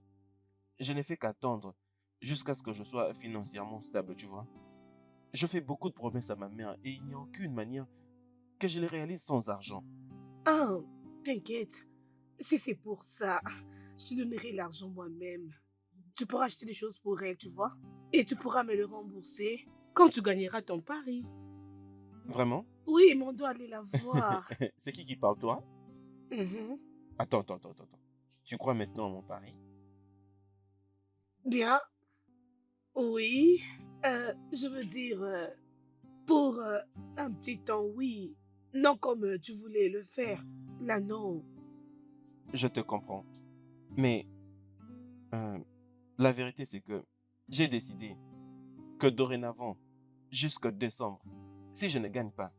je n'ai fait qu'attendre jusqu'à ce que je sois financièrement stable, tu vois. Je fais beaucoup de promesses à ma mère et il n'y a aucune manière que je les réalise sans argent. Ah, t'inquiète. Si c'est pour ça, je te donnerai l'argent moi-même. Tu pourras acheter des choses pour elle, tu vois. Et tu pourras me le rembourser quand tu gagneras ton pari. Vraiment? Oui, mais on doit aller la voir. C'est qui parle, toi? Mhm. Attends, attends, attends, attends. Tu crois maintenant à mon pari? Bien, oui. Je veux dire, pour un petit temps, oui. Non comme tu voulais le faire. Là, non. Je te comprends. Mais euh, la vérité, c'est que j'ai décidé que dorénavant, jusqu'au décembre, si je ne gagne pas,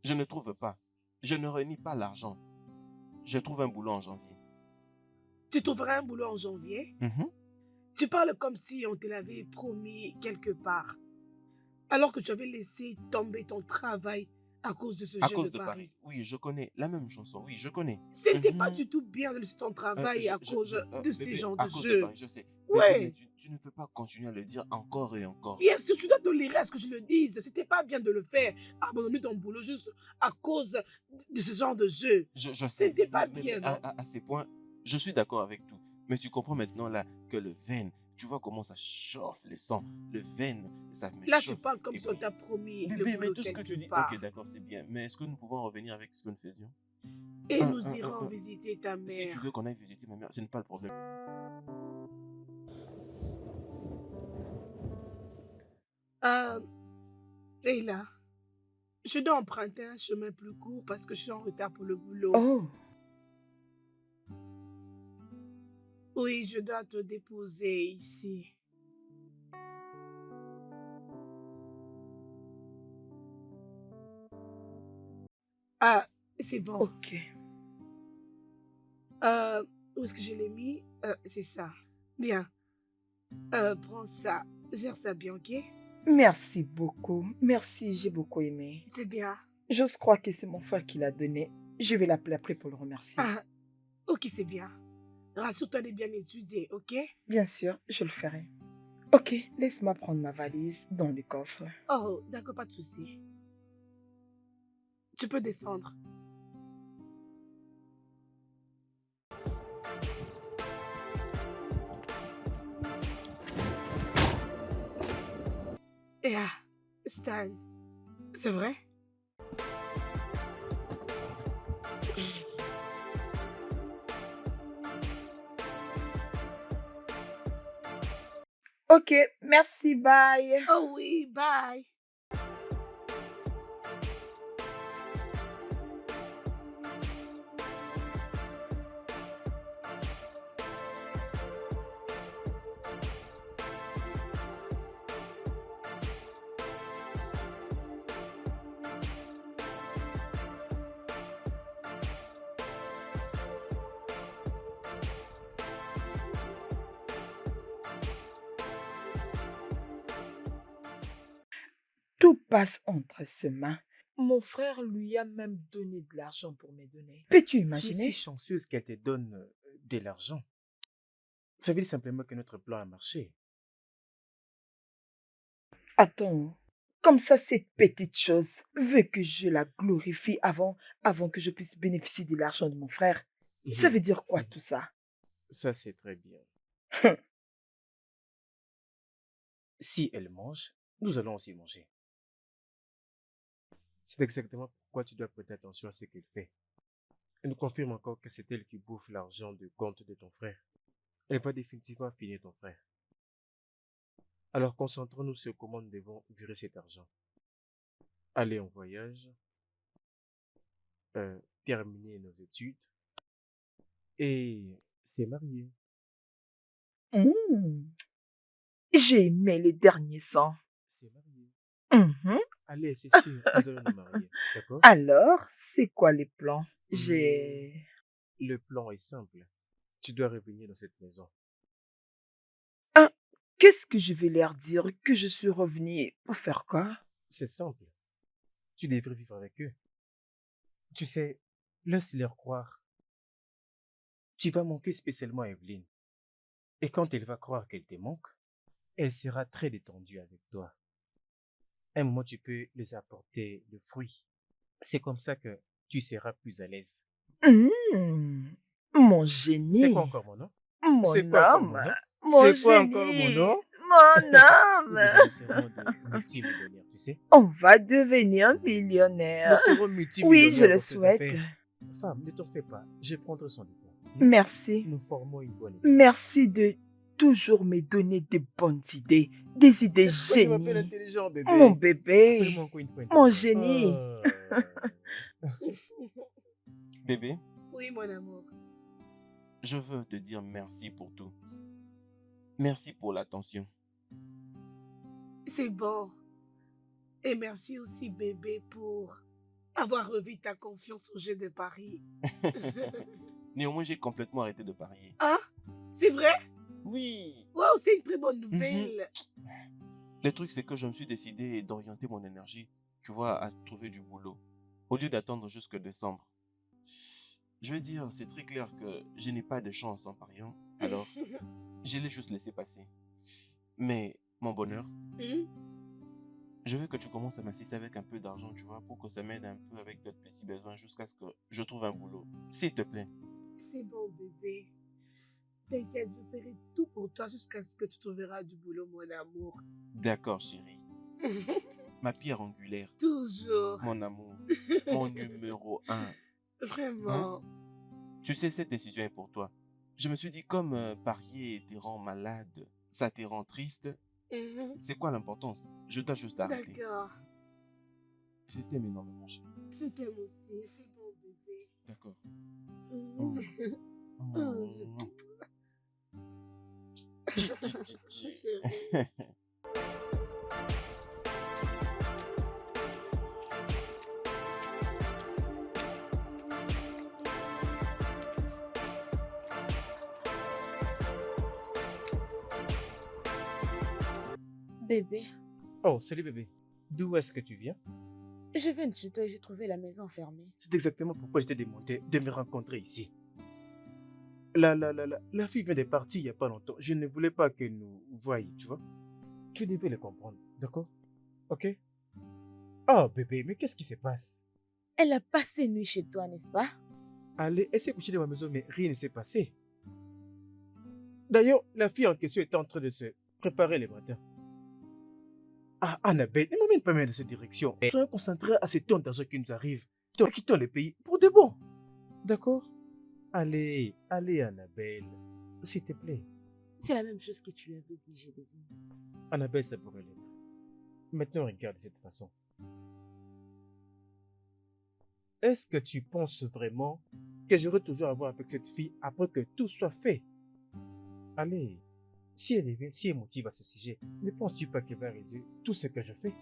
je ne trouve pas, je ne réunis pas l'argent, je trouve un boulot en janvier. Tu trouveras un boulot en janvier. Mhm. Tu parles comme si on te l'avait promis quelque part. Alors que tu avais laissé tomber ton travail à cause de ce À jeu de cause de Paris. Paris. Oui, je connais la même chanson. Oui, je connais. Ce n'était pas Mhm. du tout bien de laisser ton travail à cause de ces Bébé, genres de à cause de jeux. Paris, je sais. Bébé, mais Ouais, tu ne peux pas continuer à le dire encore et encore. bien sûr, tu dois tolérer à ce que je le dise. C'était pas bien de le faire. Abandonner ton boulot juste à cause de ce genre de jeu. Je Ce sais, n'était pas mais bien, non? à ces points, je suis d'accord avec tout. Mais tu comprends maintenant là que le veine, tu vois comment ça chauffe le sang. Le veine, ça me Là, tu chauffe. parles comme Et si on puis, t'a promis le bébé, mais boulot tout ce que quelque tu dis, ok, part. d'accord, c'est bien. Mais est-ce que nous pouvons revenir avec ce que nous faisions? Et Un, nous un, un, irons un. visiter ta Si tu veux mère. qu'on aille visiter ma mère, ce n'est pas le problème. Euh, Leïla, je dois emprunter un chemin plus court parce que je suis en retard pour le boulot. Oh, Oui, je dois te déposer ici. Ah, c'est bon. ok. Où est-ce que je l'ai mis? C'est ça. Bien. Prends ça. Gère ça bien, ok? Merci beaucoup. Merci, j'ai beaucoup aimé. C'est bien. J'ose croire que c'est mon frère qui l'a donné. Je vais l'appeler après pour le remercier. Ah, ok, c'est bien. Rassure-toi de bien étudier, ok? Bien sûr, je le ferai. Ok, laisse-moi prendre ma valise dans le coffre. Oh, d'accord, pas de souci. Tu peux descendre. Et ah, Stan, c'est vrai? Ok, merci, bye. Oh oui, bye. Tout passe entre ses mains. Mon frère lui a même donné de l'argent pour me donner. Peux-tu Tu es si imaginer? chanceuse qu'elle te donne de l'argent. Ça veut dire simplement que notre plan a marché. Attends, comme ça, cette petite chose veut que je la glorifie avant que je puisse bénéficier de l'argent de mon frère. Ça veut dire quoi tout ça? Ça, c'est très bien. Si elle mange, nous allons aussi manger. C'est exactement pourquoi tu dois prêter attention à ce qu'elle fait. Elle nous confirme encore que c'est elle qui bouffe l'argent de compte de ton frère. Elle va définitivement finir ton frère. Alors concentrons-nous sur comment nous devons virer cet argent. Aller en voyage, terminer nos études et se marier. Mmh. J'ai aimé les derniers sons. Se marier. Mhm. Allez, c'est sûr, nous allons nous marier. D'accord? Alors, c'est quoi les plans? Le plan est simple. Tu dois revenir dans cette maison. Ah, qu'est-ce que je vais leur dire? Que je suis revenue pour faire quoi? C'est simple. Tu devrais vivre avec eux. Tu sais, laisse-leur croire. Tu vas manquer spécialement à Evelyne. Et quand elle va croire qu'elle te manque, elle sera très détendue avec toi. À un moment, tu peux les apporter le fruit. C'est comme ça que tu seras plus à l'aise. Mmh. Mon C'est génie, quoi encore mon nom? mon C'est quoi encore homme, mon nom? mon C'est quoi encore mon génie, nom? mon Nous homme. serons des multimillionnaires, tu sais. On va devenir Nous millionnaire. serons Oui, je multimillionnaires le dans ces souhaite. affaires. Femme, ne t'en fais pas. Je prendrai soin de toi. Merci. Nous formons une bonne équipe. Merci de toujours me donner des bonnes idées, des idées C'est pourquoi je m'appelle génies. intelligent, bébé. Mon bébé, Appelle-moi encore une fois mon intelligent. génie. Bébé, Oui, mon amour. je veux te dire merci pour tout. Merci pour l'attention. C'est bon. Et merci aussi, bébé, pour avoir revu ta confiance au jeu de Paris. Néanmoins, j'ai complètement arrêté de parier. Ah, c'est vrai? Oui. Waouh, c'est une très bonne nouvelle. Le truc, c'est que je me suis décidé d'orienter mon énergie, tu vois, à trouver du boulot, au lieu d'attendre jusque décembre. Je veux dire, c'est très clair que je n'ai pas de chance en pariant, alors je l'ai juste laissé passer. Mais, mon bonheur, Hum, je veux que tu commences à m'assister avec un peu d'argent, tu vois, pour que ça m'aide un peu avec d'autres petits besoins jusqu'à ce que je trouve un boulot. S'il te plaît. C'est bon, bébé. T'inquiète, je ferai tout pour toi jusqu'à ce que tu trouveras du boulot, mon amour. D'accord, chérie. Ma pierre angulaire, Toujours. mon amour, mon numéro 1. Vraiment. Tu sais, cette décision est pour toi. Je me suis dit, comme parier te rend malade, ça te rend triste, Mhm. c'est quoi l'importance? Je dois juste arrêter. D'accord. Je t'aime énormément, chérie. Je t'aime aussi. C'est bon, bébé. D'accord. Mhm. Oh, chérie. Bébé, Oh, salut bébé. D'où est-ce que tu viens? je viens de chez toi et j'ai trouvé la maison fermée. C'est exactement pourquoi je t'ai demandé de me rencontrer ici. La fille vient de partir il n'y a pas longtemps. Je ne voulais pas qu'elle nous voie, tu vois. Tu devais le comprendre, d'accord? Ok? Oh bébé, mais qu'est-ce qui se passe? Elle a passé une nuit chez toi, n'est-ce pas? Allez, elle s'est couchée dans ma maison, mais rien ne s'est passé. D'ailleurs, la fille en question était en train de se préparer le matin. Ah, Annabelle, ne m'emmène pas même dans cette direction. Soyons concentrés à ces tonnes d'argent qui nous arrivent. Quittons le pays pour de bon. D'accord? Allez, allez, Annabelle. S'il te plaît. C'est la même chose que tu lui avais dit, j'ai deviné. Annabelle, ça pourrait l'être. Maintenant, regarde de cette façon. Est-ce que tu penses vraiment que j'aurai toujours à voir avec cette fille après que tout soit fait? Allez, si elle est si elle motive à ce sujet, ne penses-tu pas qu'elle va réaliser tout ce que je fais?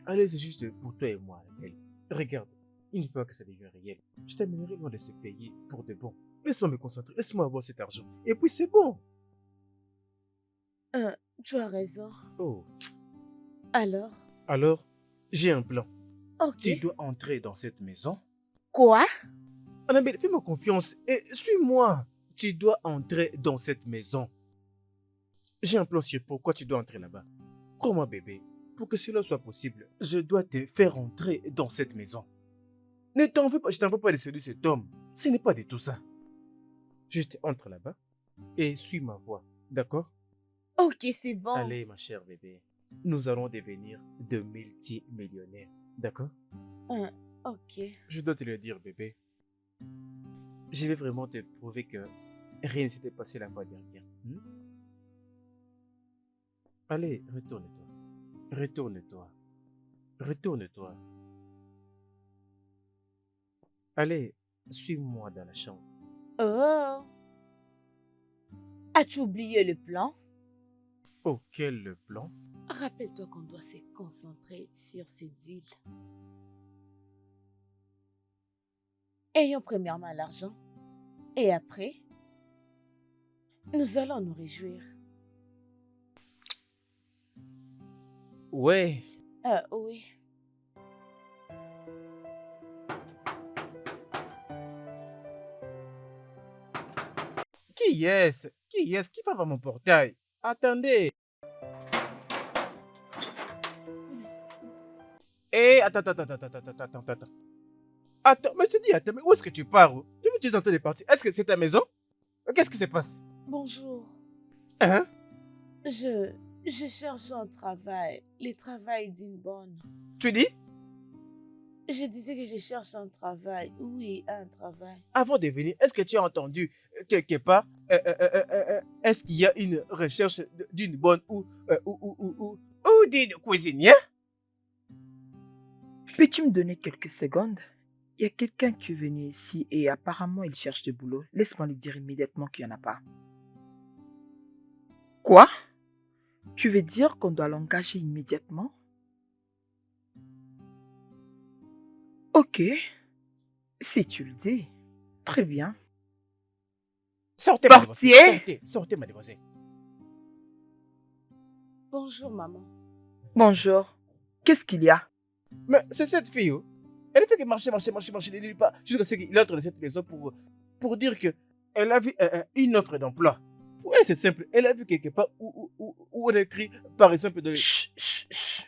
Allez, c'est juste pour toi et moi, Annabelle. Regarde, une fois que ça devient réel, je t'amènerai loin de ce pays pour de bon. Laisse-moi me concentrer, laisse-moi avoir cet argent. Et puis c'est bon. Tu as raison. Oh, Alors? alors, j'ai un plan. Ok. Tu dois entrer dans cette maison. Quoi? Annabelle, fais-moi confiance et suis-moi. Tu dois entrer dans cette maison. J'ai un plan sur pourquoi tu dois entrer là-bas. Crois-moi, bébé, pour que cela soit possible, je dois te faire entrer dans cette maison. Ne t'en veux pas, je t'en veux pas de séduire cet homme. Ce n'est pas de tout ça. Juste entre là-bas et suis ma voie, d'accord? Ok, c'est bon. Allez, ma chère bébé, nous allons devenir de multimillionnaires, d'accord? Ok. Je dois te le dire, bébé. Je vais vraiment te prouver que rien ne s'était passé la fois dernière. Allez, retourne-toi. Retourne-toi. Retourne-toi. Allez, suis-moi dans la chambre. Oh. As-tu oublié le plan? Oh, quel plan? Rappelle-toi qu'on doit se concentrer sur ces deals. Ayons premièrement l'argent et après, nous allons nous réjouir. Ouais. Oui. Qui est-ce? Qui est-ce qui va à mon portail? Attendez. Hé, attends. Attends, mais tu dis, attends, mais où est-ce que tu pars? Tu es en train de partir. Est-ce que c'est ta maison? Qu'est-ce qui se passe? Bonjour. Hein? Je cherche un travail. Le travail d'une bonne. Tu dis? Je disais que je cherche un travail. Oui, un travail. Avant de venir, est-ce que tu as entendu quelque part, est-ce qu'il y a une recherche d'une bonne ou d'une cuisinière? Peux-tu me donner quelques secondes? Il y a quelqu'un qui est venu ici et apparemment il cherche du boulot. Laisse-moi lui dire immédiatement qu'il n'y en a pas. Quoi? Tu veux dire qu'on doit l'engager immédiatement? Ok, si tu le dis. Très bien. Sortez, mademoiselle. Portier! Sortez, mademoiselle. Bonjour, maman. Bonjour. Qu'est-ce qu'il y a? Mais c'est cette fille, oh. Elle ne fait que marcher, ne dit pas. Jusqu'à ce qu'il entre dans cette maison pour dire qu'elle a vu une offre d'emploi. Pour elle, c'est simple. Elle a vu quelque part où on écrit, par exemple, de... Chut, chut, chut.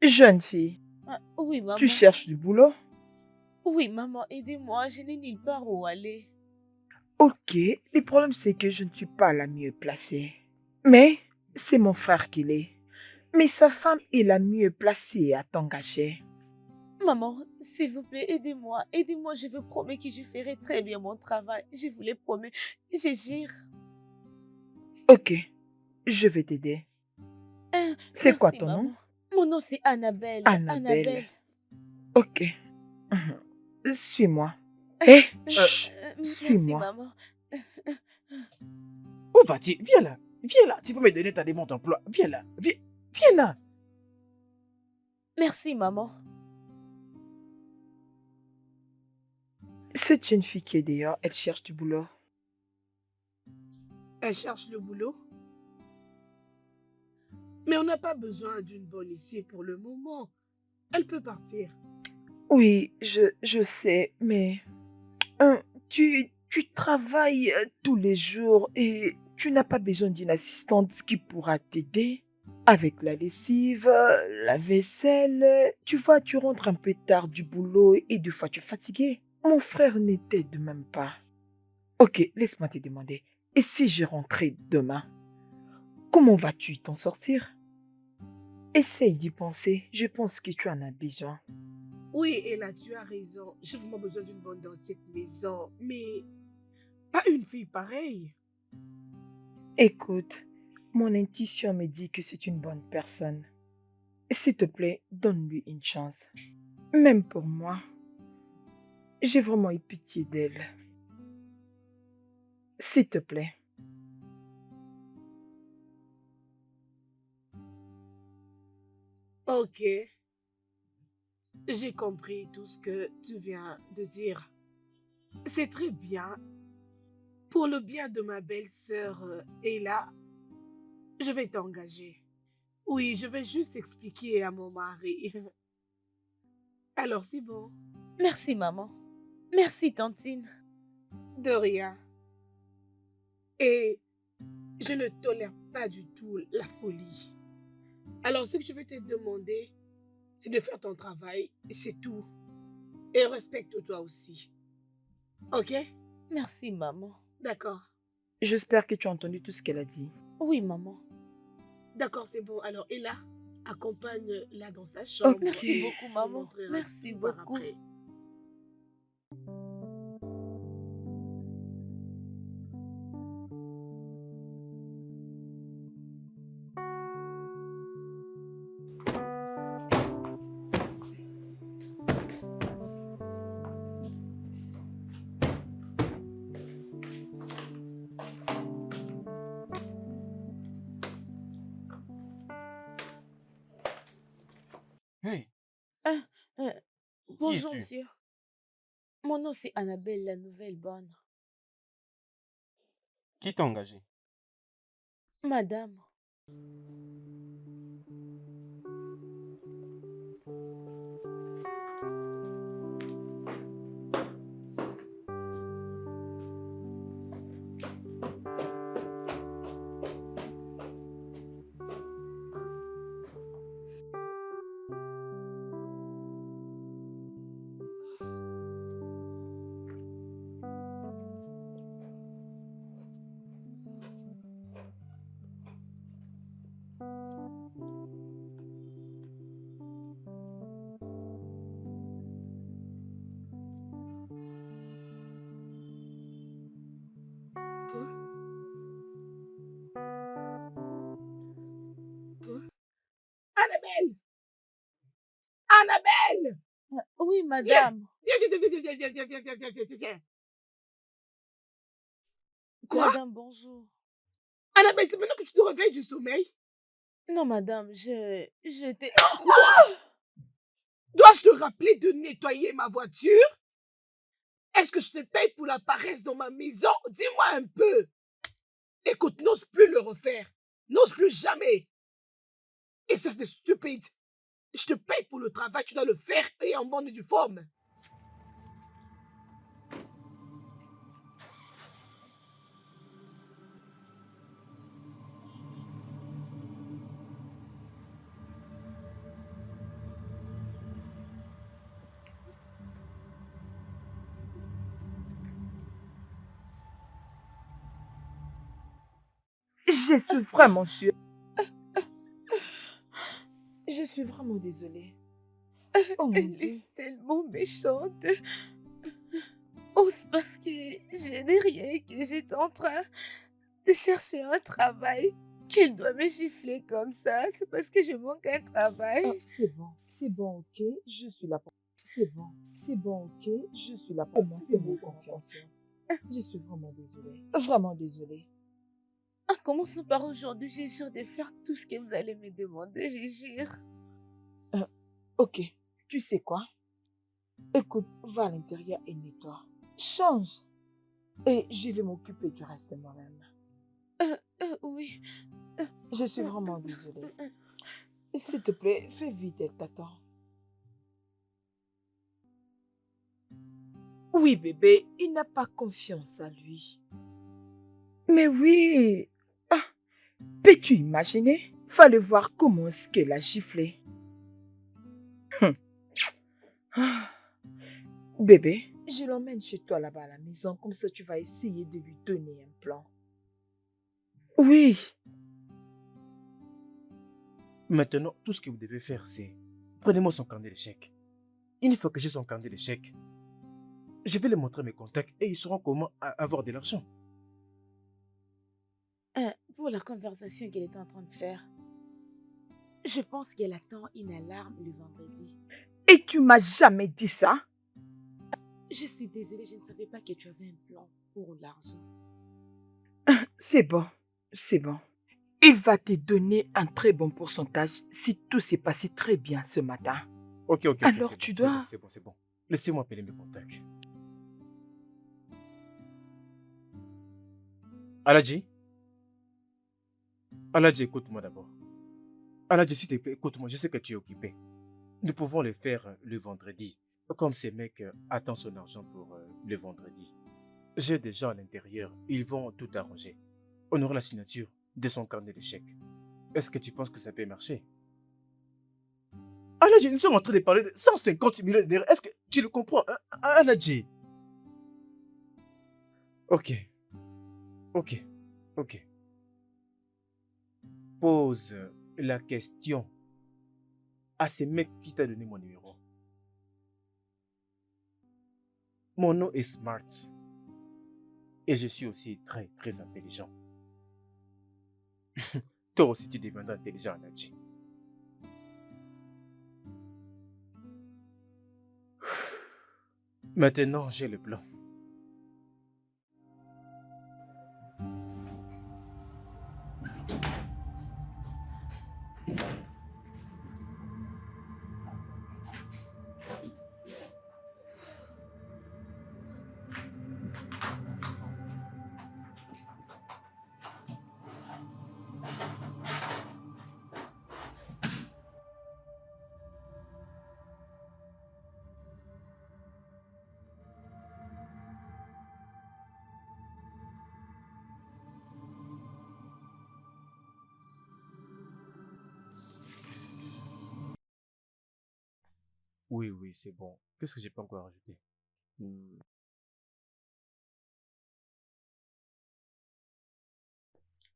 Jeune fille, Oui, maman. tu cherches du boulot? Oui, maman, aidez-moi. Je n'ai nulle part où aller. Ok, le problème c'est que je ne suis pas la mieux placée. Mais c'est mon frère qui l'est. Mais sa femme est la mieux placée à t'engager. Maman, s'il vous plaît, aidez-moi. Aidez-moi, je vous promets que je ferai très bien mon travail. Je vous le promets. Je jure. Ok, je vais t'aider. C'est quoi Merci, ton nom? maman. Mon nom, c'est Annabelle. Annabelle. Ok. Suis-moi. Hé, chut, Merci, suis-moi. maman. Où vas-tu? Viens là. Viens là. Tu vas me donner ta demande d'emploi. Viens là. Viens là. Merci, maman. C'est une fille qui est dehors, elle cherche du boulot. Elle cherche le boulot. Mais on n'a pas besoin d'une bonne ici pour le moment. Elle peut partir. Oui, je sais, mais tu travailles tous les jours et tu n'as pas besoin d'une assistante qui pourra t'aider avec la lessive, la vaisselle. Tu vois, tu rentres un peu tard du boulot et des fois tu es fatigué. Mon frère ne t'aide même pas. Ok, laisse-moi te demander. Et si je rentrais demain, comment vas-tu t'en sortir? Essaye d'y penser. Je pense que tu en as besoin. Oui, et là, tu as raison. J'ai vraiment besoin d'une bonne dans cette maison. Mais pas une fille pareille. Écoute, mon intuition me dit que c'est une bonne personne. S'il te plaît, donne-lui une chance. Même pour moi, j'ai vraiment eu pitié d'elle. S'il te plaît. Ok. J'ai compris tout ce que tu viens de dire. C'est très bien. Pour le bien de ma belle-sœur Ella, je vais t'engager. Oui, je vais juste expliquer à mon mari. Alors, c'est bon. Merci, maman. Merci, tantine. De rien. Et je ne tolère pas du tout la folie. Alors, ce que je vais te demander, c'est de faire ton travail, c'est tout. Et respecte-toi aussi. Ok? Merci, maman. D'accord. J'espère que tu as entendu tout ce qu'elle a dit. Oui, maman. D'accord, c'est bon. Alors, Ella, accompagne-la dans sa chambre. Merci beaucoup, Tu me maman. montreras Merci tout par beaucoup. après. Hey, Ah, euh, qui bonjour, es-tu? monsieur. Mon nom, c'est Annabelle, la nouvelle bonne. Qui t'a engagé? Madame, Toi, toi. Annabelle! Annabelle! oui, Viens! madame. Viens. Quoi? Madame, bonjour. Annabelle, c'est maintenant que tu te réveilles du sommeil? Non, madame, j'étais... Quoi? Dois-je te rappeler de nettoyer ma voiture? Est-ce que je te paye pour la paresse dans ma maison? Dis-moi un peu. Écoute, n'ose plus le refaire. N'ose plus jamais. Et ça, c'est stupide. Je te paye pour le travail, tu dois le faire et en bonne uniforme. Je suis vraiment sûre. Je suis vraiment désolée. Oh mon Elle Dieu. est tellement méchante. Oh, c'est parce que je n'ai rien, que j'étais en train de chercher un travail, qu'elle doit me gifler comme ça. C'est parce que je manque un travail. C'est bon, ok? Je suis là pour... C'est bon, ok? Je suis là pour moi, c'est mon confiance. Je suis vraiment désolée. En commençant par aujourd'hui, j'ai jure de faire tout ce que vous allez me demander, je jure. Ok, tu sais quoi? Écoute, va à l'intérieur et nettoie. Change. Et je vais m'occuper du reste moi-même. Oui. Je suis vraiment désolée. S'il te plaît, fais vite, elle t'attend. Oui, bébé, il n'a pas confiance à lui. Mais oui. Ah, peux-tu imaginer? Fallait voir comment est-ce qu'elle a giflé. Ah, bébé, Je l'emmène chez toi là-bas à la maison, comme ça tu vas essayer de lui donner un plan. oui. Maintenant, tout ce que vous devez faire, c'est... Prenez-moi son carnet d'échecs. Une fois que j'ai son carnet d'échecs, je vais lui montrer mes contacts et ils sauront comment avoir de l'argent. Pour la conversation qu'elle est en train de faire, je pense qu'elle attend une alarme le vendredi. Et tu m'as jamais dit ça? Je suis désolée, je ne savais pas que tu avais un plan pour l'argent. C'est bon, c'est bon. Il va te donner un très bon pourcentage si tout s'est passé très bien ce matin. Ok, Alors c'est tu bon, dois... c'est bon. Laissez-moi appeler mes contacts. Aladji? Aladji, écoute-moi d'abord. Aladji, s'il te plaît, écoute-moi, je sais que tu es occupé. Nous pouvons le faire le vendredi. Comme ces mecs attendent son argent pour le vendredi. J'ai des gens à l'intérieur, ils vont tout arranger. On aura la signature de son carnet d'échecs. Est-ce que tu penses que ça peut marcher? Aladji, nous sommes en train de parler de 150 millions de €. Est-ce que tu le comprends, hein, Aladji? Ok, ok, ok. Pose la question à ce mec qui t'a donné mon numéro. Mon nom est Smart. Et je suis aussi très, très intelligent. Toi aussi, tu deviendras intelligent, Nadji. Maintenant, j'ai le plan. Oui, oui, c'est bon. Qu'est-ce que j'ai pas encore ajouté?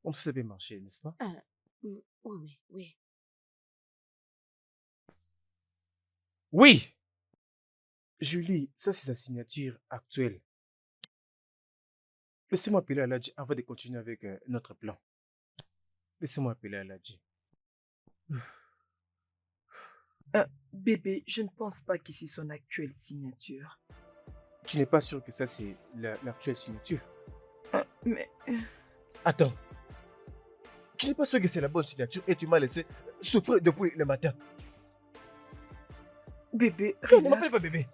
On savait marcher, n'est-ce pas? Ah, oui, oui, oui. Oui! Julie, ça c'est sa signature actuelle. Laissez-moi appeler Aladji avant de continuer avec notre plan. Laissez-moi appeler Aladji. Bébé, je ne pense pas que c'est son actuelle signature. Tu n'es pas sûr que ça c'est l'actuelle signature? Mais Attends. Tu n'es pas sûr que c'est la bonne signature et tu m'as laissé souffrir depuis le matin. bébé, Non, ne m'appelle pas relax. bébé.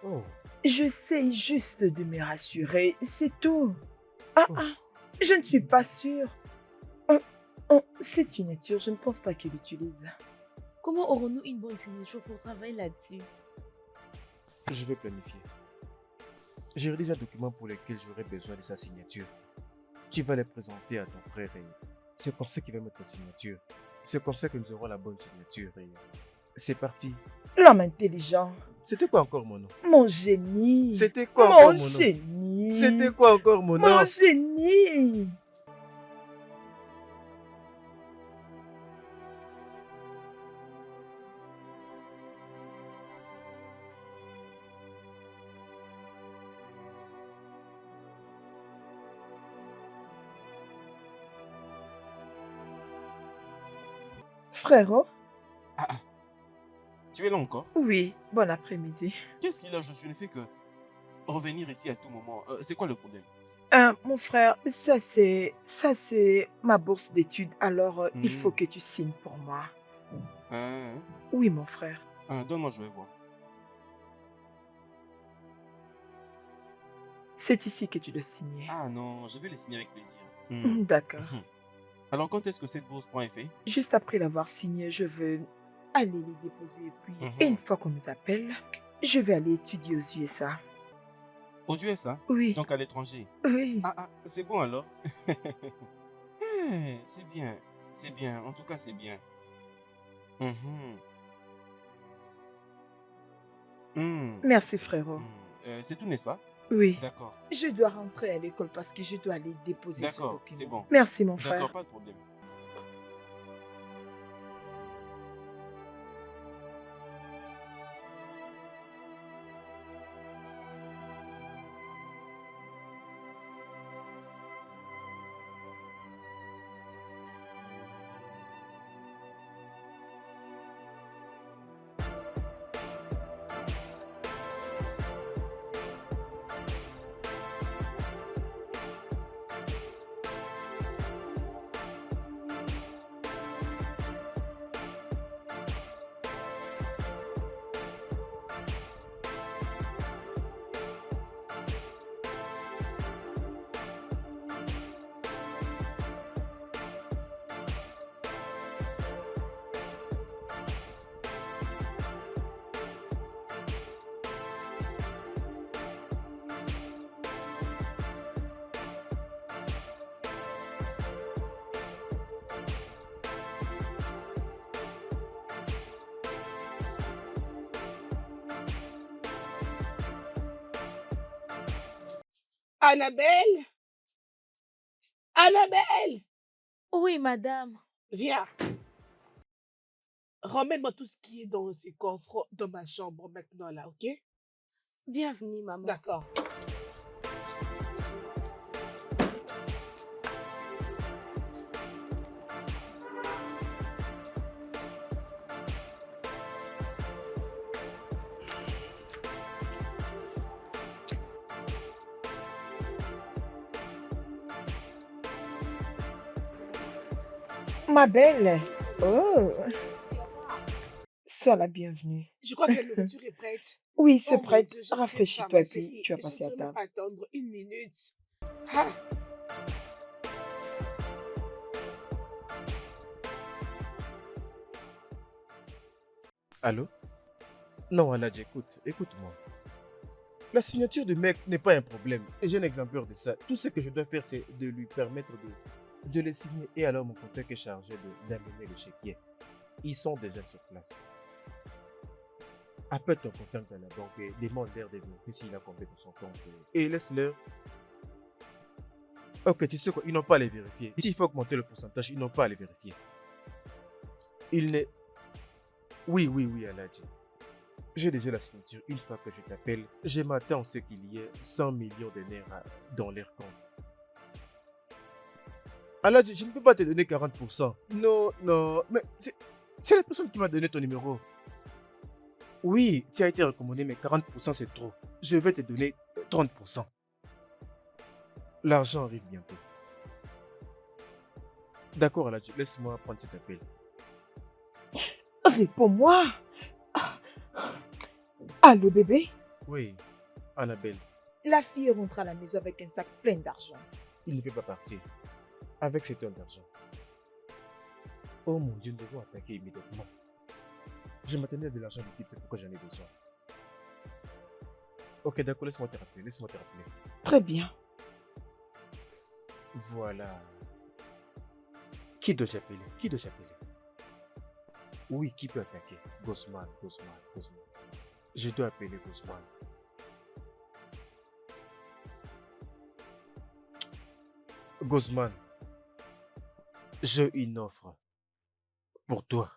Oh. J'essaie juste de me rassurer, c'est tout. Ah, Oh. ah, je ne suis pas sûre. Cette signature, je ne pense pas qu'il l'utilise. Comment aurons-nous une bonne signature pour travailler là-dessus? Je vais planifier. J'ai rédigé un document pour lequel j'aurai besoin de sa signature. Tu vas les présenter à ton frère et c'est comme ça qu'il va mettre sa signature. C'est comme ça que nous aurons la bonne signature et c'est parti. L'homme intelligent, C'était quoi encore mon nom? mon génie. C'était quoi encore Mon mon nom? génie. C'était quoi encore mon nom? Mon génie. Frérot? Ah, ah, tu es là encore? Oui, bon après-midi. Qu'est-ce qu'il a? Je ne fais que revenir ici à tout moment. C'est quoi le problème? Mon frère, ça c'est ma bourse d'études, alors il faut que tu signes pour moi. Hein? Oui, mon frère. Donne-moi, je vais voir. C'est ici que tu dois signer. Ah non, je vais les signer avec plaisir. D'accord. Alors, quand est-ce que cette bourse prend effet? Juste après l'avoir signé, je veux aller les déposer. Et puis, une fois qu'on nous appelle, je vais aller étudier aux USA. Aux USA? Oui, Donc à l'étranger? oui. Ah, c'est bon alors. C'est bien. C'est bien. En tout cas, c'est bien. Merci, frérot. C'est tout, n'est-ce pas? Oui. D'accord. Je dois rentrer à l'école parce que je dois aller déposer ce D'accord, document. c'est bon. Merci, mon frère. D'accord, pas de problème. Annabelle? Annabelle! Oui, madame. Viens. Ramène-moi tout ce qui est dans ces coffres dans ma chambre maintenant là, ok? Bienvenue, maman. D'accord. Ma belle. Oh, sois la bienvenue. Je crois que la nourriture est prête. Oui, c'est Oh mon prête. Dieu, je ne sais pas, Rafraîchis-toi ma et puis chérie. tu vas Je passer à ne même table. pas attendre une minute. Ah, Allô? Non, Aladji, écoute-moi. La signature du mec n'est pas un problème. Et j'ai un exemplaire de ça. Tout ce que je dois faire, c'est de lui permettre de le signer. Et alors, mon contact est chargé d'amener le chéquier. Ils sont déjà sur place. Appelle ton contact dans la banque et demande-leur de vérifier s'il a combien dans son compte. Et laisse-leur. Ok, tu sais quoi? Ils n'ont pas à les vérifier. S'il faut augmenter le pourcentage, ils n'ont pas à les vérifier. Il n'est. Oui, Aladji. J'ai déjà la signature. Une fois que je t'appelle, je m'attends à ce qu'il y ait 100 millions de naira dans leur compte. Aladji, je ne peux pas te donner 40%. Non, mais c'est la personne qui m'a donné ton numéro. Oui, tu as été recommandé, mais 40% c'est trop. Je vais te donner 30%. L'argent arrive bientôt. D'accord, Aladji, laisse-moi prendre cet appel. Réponds-moi. Allô, bébé? Oui, Annabelle, La fille rentre à la maison avec un sac plein d'argent. il ne peut pas partir avec cette tonnes d'argent. Oh mon Dieu, nous devons attaquer immédiatement. Je m'attendais à de l'argent liquide, c'est pourquoi j'en ai besoin. Ok, d'accord, laisse-moi te rappeler. Très bien. Voilà. Qui dois-je appeler? Oui, qui peut attaquer? Gosman. Je dois appeler Gosman. Gosman, j'ai une offre pour toi.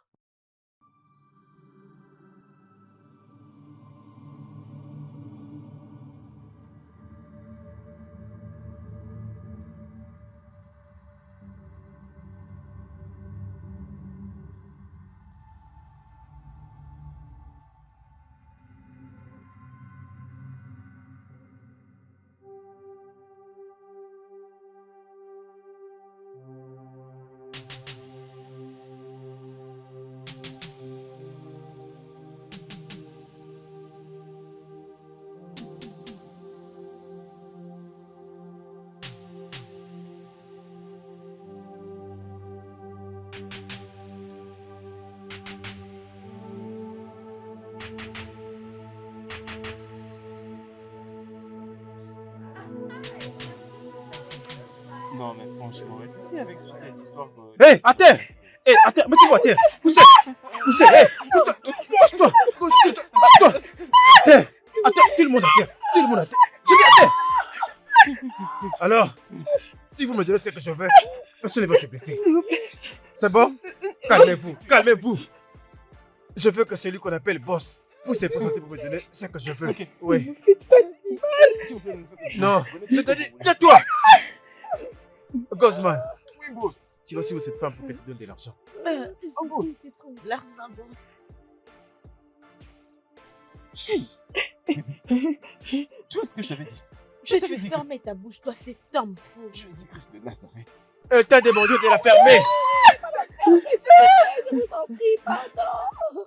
Non, mais franchement, tu sais, avec toutes ces histoires Hé, à terre! Hé, à terre, mettez-vous à terre! Poussez! Hé, pousse-toi! À terre! À terre! Tout le monde à terre! Je dis à terre! Alors, si vous me donnez ce que je veux, personne ne va se blesser. C'est bon? Calmez-vous! Je veux que celui qu'on appelle boss puisse se présenter pour me donner ce que je veux. Ok. Oui. S'il vous plaît, ne me faites pas Non, Venez je tout te ce que dis, vous voulez. tais-toi! Gosman, Oui, boss. tu vas suivre cette femme pour qu'elle te donne de l'argent. Je vais trouver l'argent, boss. Chut. Tu vois ce que je t'avais dit? Je Tu t'avais dit que fermer ta bouche, toi, cet homme fou. Jésus-Christ de Nazareth. Elle t'a demandé de la fermer. je vous en prie, pardon.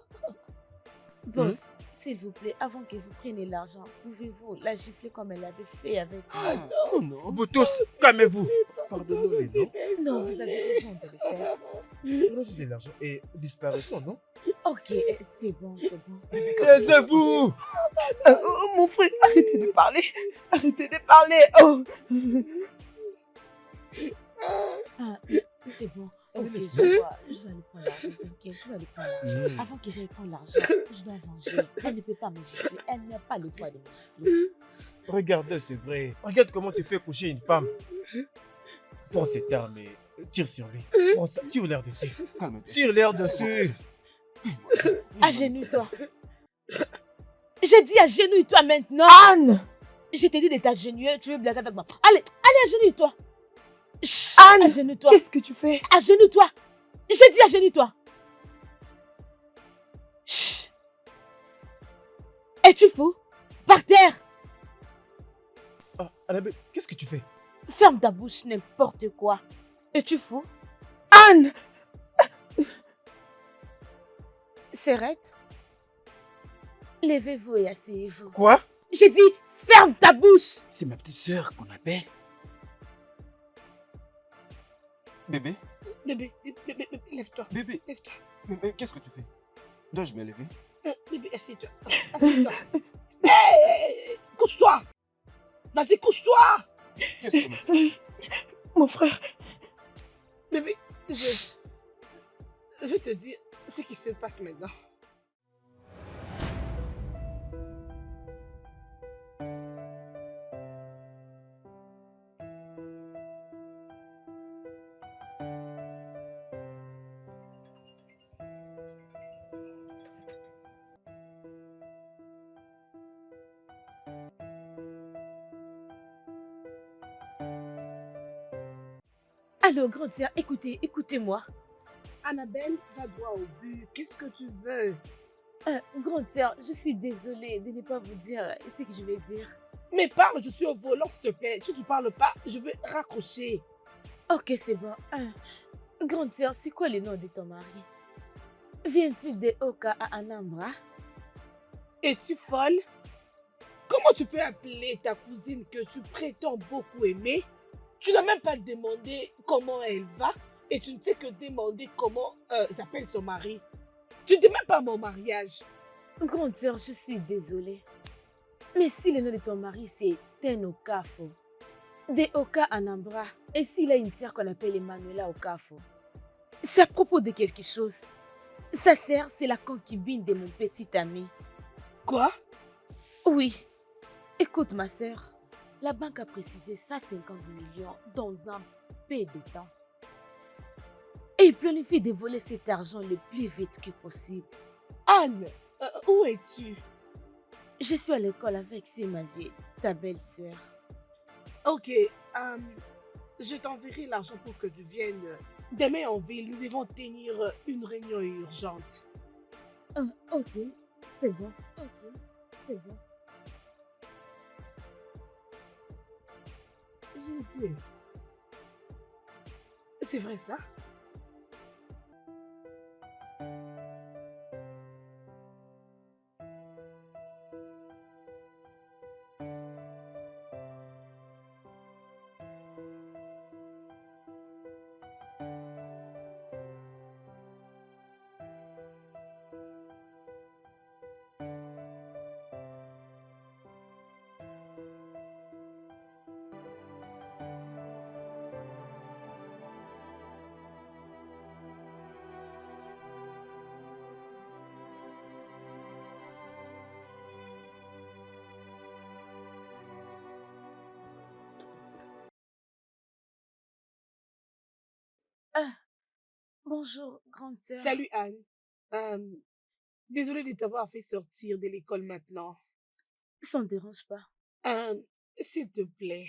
Boss, s'il vous plaît, avant que vous preniez l'argent, pouvez-vous la gifler comme elle avait fait avec moi? Oh non. Vous tous, calmez-vous. Pardonnez-les, non? Non, vous avez raison de le faire. Prenons de l'argent et disparaissons, non? Ok, c'est bon. Taisez-vous! Mon frère, arrêtez de parler. Oh. Ah, c'est bon. Ok, Allez, je vais aller prendre l'argent, t'inquiète, je vais aller prendre l'argent. Avant que j'aille prendre l'argent, je dois venger. Elle ne peut pas me gifler, elle n'a pas le droit de me gifler. Regarde, c'est vrai. Regarde comment tu fais coucher une femme. Prends cette arme et tire sur lui. Prends ça, tire l'air dessus. Calme-toi. Tire l'air dessus. Agenouille-toi. J'ai dit agenouille-toi maintenant. Anne! Je t'ai dit de t'agenouiller, tu veux blaguer avec moi. Allez, agenouille-toi. Chut, Anne! agenouille-toi. Qu'est-ce que tu fais? Agenouille-toi. J'ai dit agenouille-toi. Chut. Es-tu fou? Par terre. Ah, Annabelle, qu'est-ce que tu fais? Ferme ta bouche, n'importe quoi. Es-tu fou? Anne! Serrette. Levez-vous et asseyez-vous. Quoi? J'ai dit, ferme ta bouche. C'est ma petite sœur qu'on appelle. Bébé, Bébé, lève-toi. bébé, Lève-toi. mais qu'est-ce que tu fais? Dois-je me lever? Bébé, assieds-toi. Assieds-toi. Hey, couche-toi. Vas-y, couche-toi. Qu'est-ce que c'est? Mon frère, Bébé, je vais te dire ce qui se passe maintenant. Alors, grande sœur, écoutez-moi. Annabelle, va droit au but. Qu'est-ce que tu veux? Grande sœur, je suis désolée de ne pas vous dire ce que je vais dire. Mais parle, je suis au volant, s'il te plaît. Si tu parles pas, je vais raccrocher. Ok, c'est bon. Grande sœur, c'est quoi le nom de ton mari? Vient-il de Oka à Anambra? Es-tu folle? Comment tu peux appeler ta cousine que tu prétends beaucoup aimer? Tu n'as même pas demandé comment elle va et tu ne sais que demander comment s'appelle son mari. Tu ne dis même pas mon mariage. Grande sœur, je suis désolée. Mais si le nom de ton mari c'est Ten Okafo, de Oka Anambra, et s'il a une sœur qu'on appelle Emmanuela Okafo, c'est à propos de quelque chose. Sa sœur, c'est la concubine de mon petit ami. Quoi? Oui. Écoute ma sœur, la banque a précisé 150 millions dans un peu de temps. Et il planifie de voler cet argent le plus vite que possible. Anne, où es-tu? Je suis à l'école avec Semazie, ta belle-sœur. Ok, je t'enverrai l'argent pour que tu viennes. Demain en ville, nous devons tenir une réunion urgente. Ok, c'est bon. Ok, c'est bon. Jésus. C'est vrai ça? Bonjour, grande sœur. Salut Anne. Désolée de t'avoir fait sortir de l'école maintenant. Ça ne dérange pas. S'il te plaît,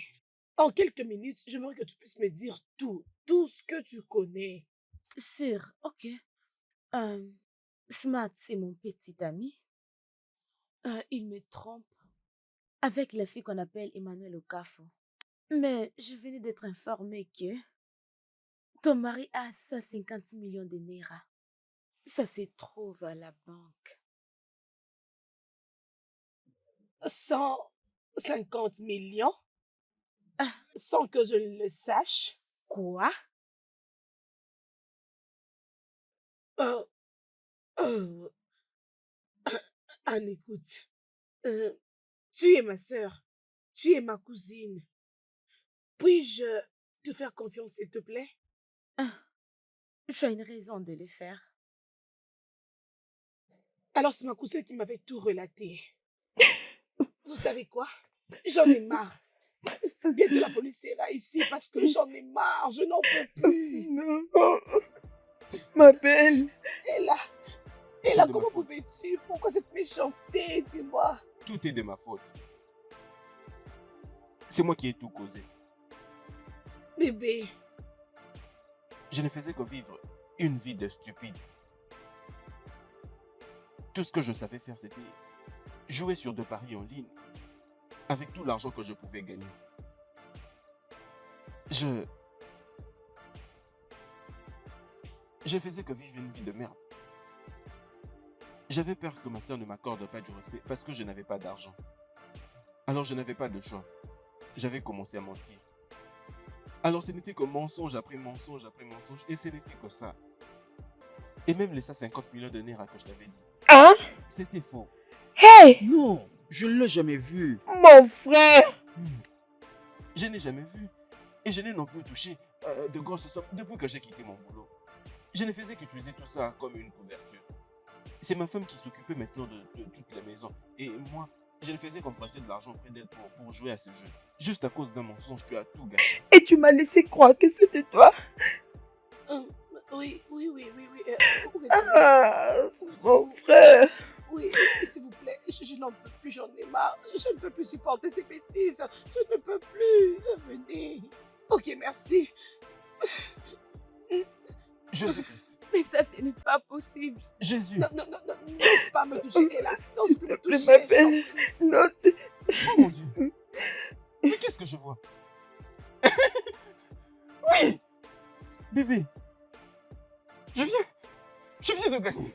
en quelques minutes, j'aimerais que tu puisses me dire tout ce que tu connais. Sûr, ok. Smart, c'est mon petit ami. Il me trompe avec la fille qu'on appelle Emmanuel Okafo. Mais je venais d'être informée que ton mari a 150 millions de Naira. Ça se trouve à la banque. 150 millions Ah, sans que je le sache. quoi? Euh, euh, Anne, écoute. Tu es ma sœur. Tu es ma cousine. Puis-je te faire confiance, s'il te plaît? Tu as une raison de le faire. Alors, c'est ma cousine qui m'avait tout relaté. Vous savez quoi? J'en ai marre. Bientôt la police sera ici parce que j'en ai marre. Je n'en peux plus. Non, ma belle. Et là, C'est de ma comment faute. pouvais-tu? Pourquoi cette méchanceté? Dis-moi. Tout est de ma faute. C'est moi qui ai tout causé. Bébé, Je ne faisais que vivre une vie de stupide. Tout ce que je savais faire, c'était jouer sur de paris en ligne avec tout l'argent que je pouvais gagner. Je faisais que vivre une vie de merde. J'avais peur que ma soeur ne m'accorde pas du respect parce que je n'avais pas d'argent. Alors je n'avais pas de choix. J'avais commencé à mentir. Alors ce n'était que mensonge après mensonge après mensonge et ce n'était que ça. Et même les 50 millions de naira que je t'avais dit, Hein? c'était faux. Hey, Non, je ne l'ai jamais vu. mon frère. Je n'ai jamais vu et je n'ai non plus touché de grosses sommes depuis que j'ai quitté mon boulot. Je ne faisais qu'utiliser tout ça comme une couverture. C'est ma femme qui s'occupait maintenant de toute la maison. Et moi, je ne faisais qu'emprunter de l'argent auprès d'elle pour jouer à ce jeu. Juste à cause d'un mensonge, tu as tout gâché. Et tu m'as laissé croire que c'était toi. oui. Où es-tu? Ah, Où es-tu? mon frère. Oui, s'il vous plaît, je n'en peux plus, j'en ai marre. Je ne peux plus supporter ces bêtises. Je ne peux plus. Venez. Ok, merci. Jésus-Christ. Mais ça, ce n'est pas possible. Jésus. Non, n'ose pas me toucher, hélas. N'ose plus me S'il te plaît, toucher. ma belle. Non, c'est... Oh mon Dieu. Mais qu'est-ce que je vois? Oui. Bébé. Je viens de gagner.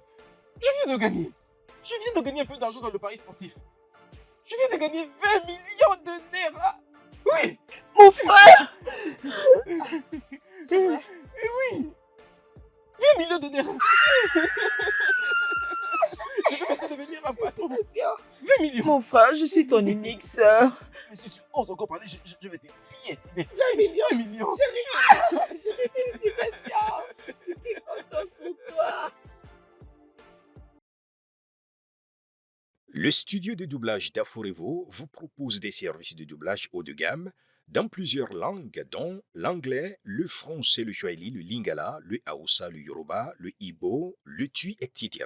Je viens de gagner un peu d'argent dans le pari sportif. Je viens de gagner 20 millions de naira. Oui. Mon frère. C'est vrai. Oui. 20 millions de naira. Je vais maintenant devenir un patron. Attention. 20 millions. Mon frère, je suis ton unique sœur. Mais si tu oses encore parler, je vais te piétiner. 20 millions. 20 millions. Chérie. Félicitations. Je suis contente pour toi. Le studio de doublage d'Aforevo vous propose des services de doublage haut de gamme dans plusieurs langues, dont l'anglais, le français, le swahili, le lingala, le haoussa, le yoruba, le ibo, le tui, etc.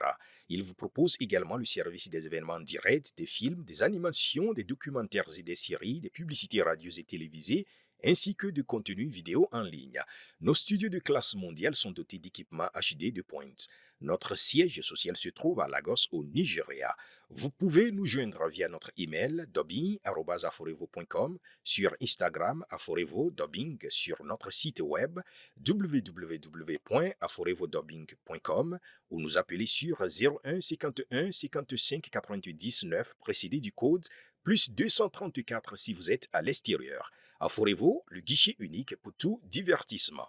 Il vous propose également le service des événements directs, des films, des animations, des documentaires et des séries, des publicités radio et télévisées, ainsi que de contenus vidéo en ligne. Nos studios de classe mondiale sont dotés d'équipements HD de pointe. Notre siège social se trouve à Lagos, au Nigeria. Vous pouvez nous joindre via notre email dubbing@aforevo.com, sur Instagram Aforevo Dubbing, sur notre site web www.aforevodubbing.com ou nous appeler sur 01 51 55 90 9 précédé du code plus 234 si vous êtes à l'extérieur. Aforevo, le guichet unique pour tout divertissement.